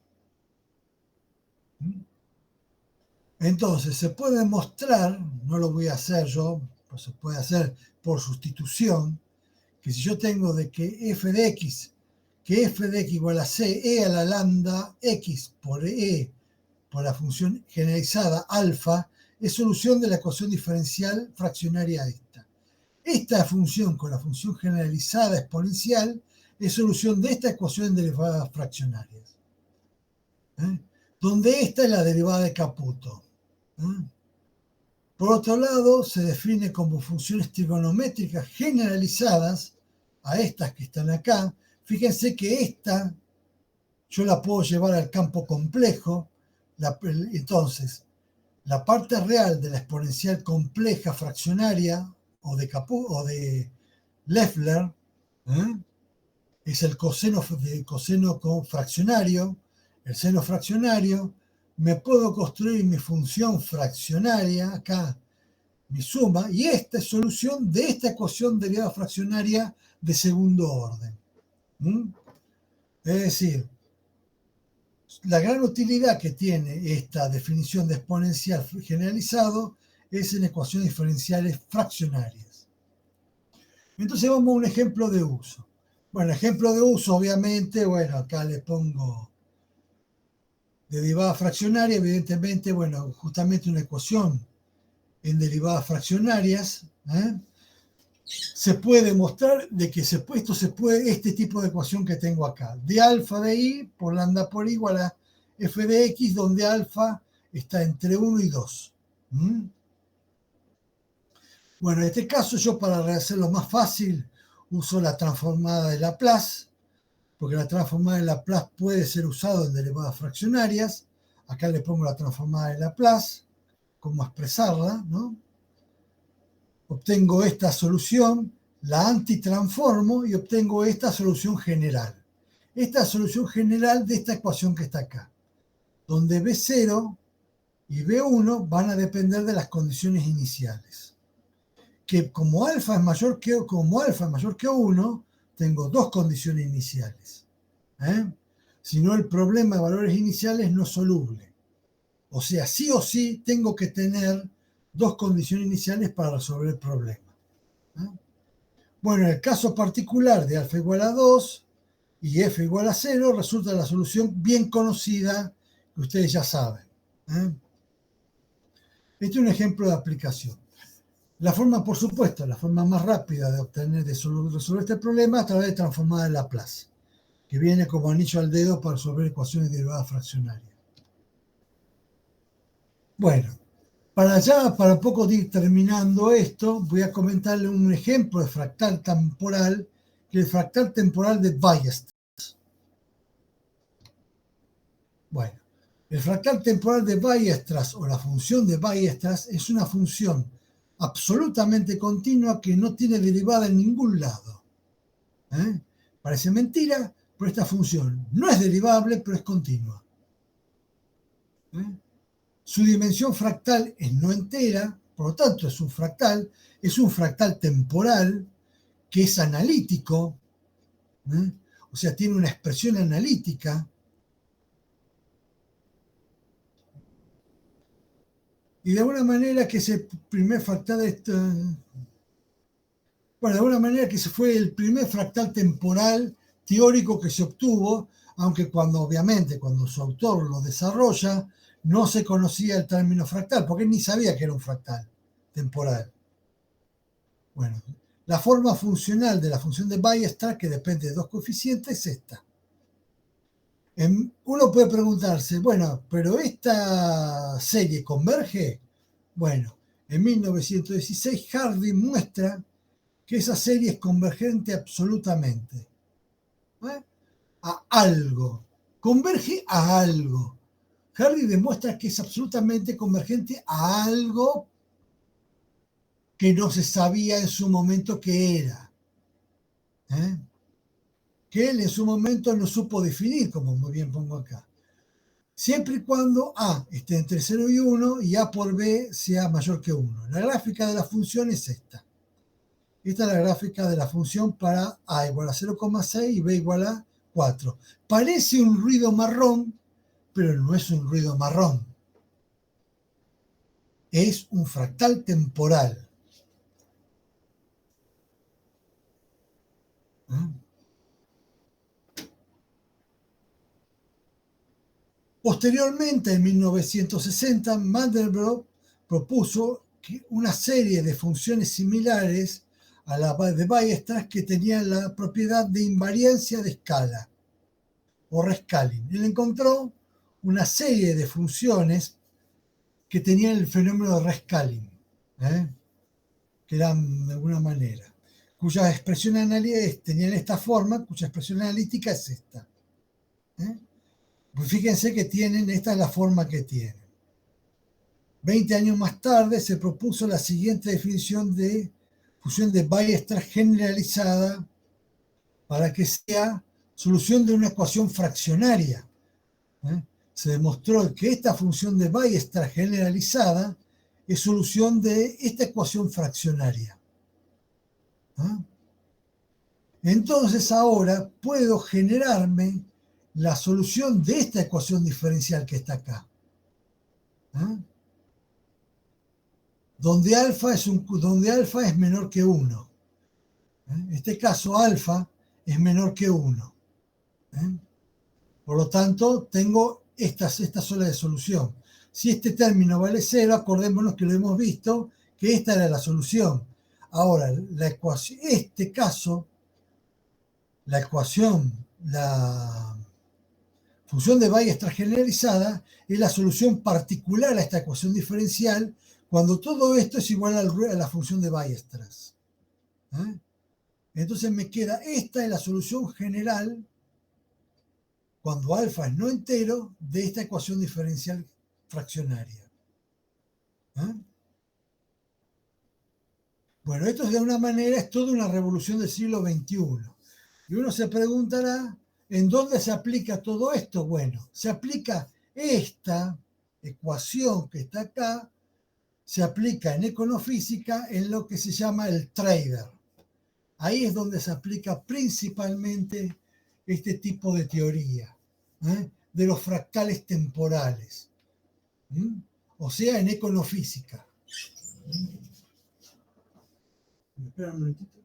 Speaker 1: Entonces, se puede demostrar, no lo voy a hacer yo, pero se puede hacer por sustitución, que si yo tengo de que f de x igual a c, e a la lambda x por e, por la función generalizada alfa, es solución de la ecuación diferencial fraccionaria esta. Esta función con la función generalizada exponencial es solución de esta ecuación en derivadas fraccionarias, donde esta es la derivada de Caputo. Por otro lado, se define como funciones trigonométricas generalizadas a estas que están acá. Fíjense que esta yo la puedo llevar al campo complejo. Entonces, la parte real de la exponencial compleja fraccionaria o de Leffler es el coseno fraccionario, el seno fraccionario. Me puedo construir mi función fraccionaria, acá, mi suma, y esta es solución de esta ecuación derivada fraccionaria de segundo orden. Es decir, la gran utilidad que tiene esta definición de exponencial generalizado es en ecuaciones diferenciales fraccionarias. Entonces vamos a un ejemplo de uso. Bueno, ejemplo de uso, obviamente, bueno, acá le pongo de derivada fraccionaria, evidentemente, bueno, justamente una ecuación en derivadas fraccionarias, se puede mostrar de que este tipo de ecuación que tengo acá, de alfa de i por lambda por i igual a f de x, donde alfa está entre 1 y 2. Bueno, en este caso yo para hacerlo más fácil uso la transformada de Laplace, porque la transformada de Laplace puede ser usada en derivadas fraccionarias. Acá le pongo la transformada de Laplace, cómo expresarla, ¿no? Obtengo esta solución, la antitransformo y obtengo esta solución general. Esta solución general de esta ecuación que está acá, donde B0 y B1 van a depender de las condiciones iniciales. Que como alfa es mayor que 1, tengo dos condiciones iniciales. Si no, el problema de valores iniciales no es soluble. O sea, sí o sí tengo que tener dos condiciones iniciales para resolver el problema. Bueno, en el caso particular de alfa igual a 2 y f igual a 0, resulta la solución bien conocida que ustedes ya saben. Este es un ejemplo de aplicación. La forma, por supuesto, la forma más rápida de resolver este problema es a través de transformada de Laplace, que viene como anillo al dedo para resolver ecuaciones derivadas fraccionarias. Bueno, para un poco de ir terminando esto, voy a comentarle un ejemplo de fractal temporal, que es el fractal temporal de Weierstrass. Bueno, el fractal temporal de Weierstrass o la función de Weierstrass es una función absolutamente continua que no tiene derivada en ningún lado. Parece mentira, pero esta función no es derivable, pero es continua. Su dimensión fractal es no entera, por lo tanto es un fractal temporal que es analítico, o sea, tiene una expresión analítica. Y de alguna manera que ese primer fractal, de alguna manera que ese fue el primer fractal temporal teórico que se obtuvo, aunque obviamente cuando su autor lo desarrolla, no se conocía el término fractal, porque él ni sabía que era un fractal temporal. Bueno, la forma funcional de la función de Weierstrass, que depende de dos coeficientes, es esta. Uno puede preguntarse, bueno, ¿pero esta serie converge? Bueno, en 1916 Hardy muestra que esa serie es convergente absolutamente a algo. converge a algo. Hardy demuestra que es absolutamente convergente a algo que no se sabía en su momento qué era. Que él en su momento no supo definir, como muy bien pongo acá. Siempre y cuando A esté entre 0 y 1 y A por B sea mayor que 1. La gráfica de la función es esta. Esta es la gráfica de la función para A igual a 0,6 y B igual a 4. Parece un ruido marrón, pero no es un ruido marrón. Es un fractal temporal. Posteriormente, en 1960, Mandelbrot propuso una serie de funciones similares a la de Weierstrass que tenían la propiedad de invariancia de escala o rescaling. Él encontró una serie de funciones que tenían el fenómeno de rescaling, que eran de alguna manera, cuya expresión analítica tenían esta forma, cuya expresión analítica es esta. Pues fíjense que esta es la forma que tienen. 20 años más tarde se propuso la siguiente definición de función de Weierstrass generalizada para que sea solución de una ecuación fraccionaria. Se demostró que esta función de Weierstrass generalizada es solución de esta ecuación fraccionaria. Entonces ahora puedo generarme la solución de esta ecuación diferencial que está acá. Donde alfa es menor que 1. En este caso, alfa es menor que 1. Por lo tanto, tengo esta sola de solución. Si este término vale 0, acordémonos que lo hemos visto, que esta era la solución. Ahora, la función de Weierstrass generalizada es la solución particular a esta ecuación diferencial cuando todo esto es igual a la función de Weierstrass. Entonces me queda, esta es la solución general cuando alfa es no entero de esta ecuación diferencial fraccionaria. Bueno, esto de alguna manera es toda una revolución del siglo XXI. Y uno se preguntará, ¿en dónde se aplica todo esto? Bueno, se aplica esta ecuación que está acá, se aplica en econofísica en lo que se llama el trader. Ahí es donde se aplica principalmente este tipo de teoría, de los fractales temporales. O sea, en econofísica. Espera un momentito.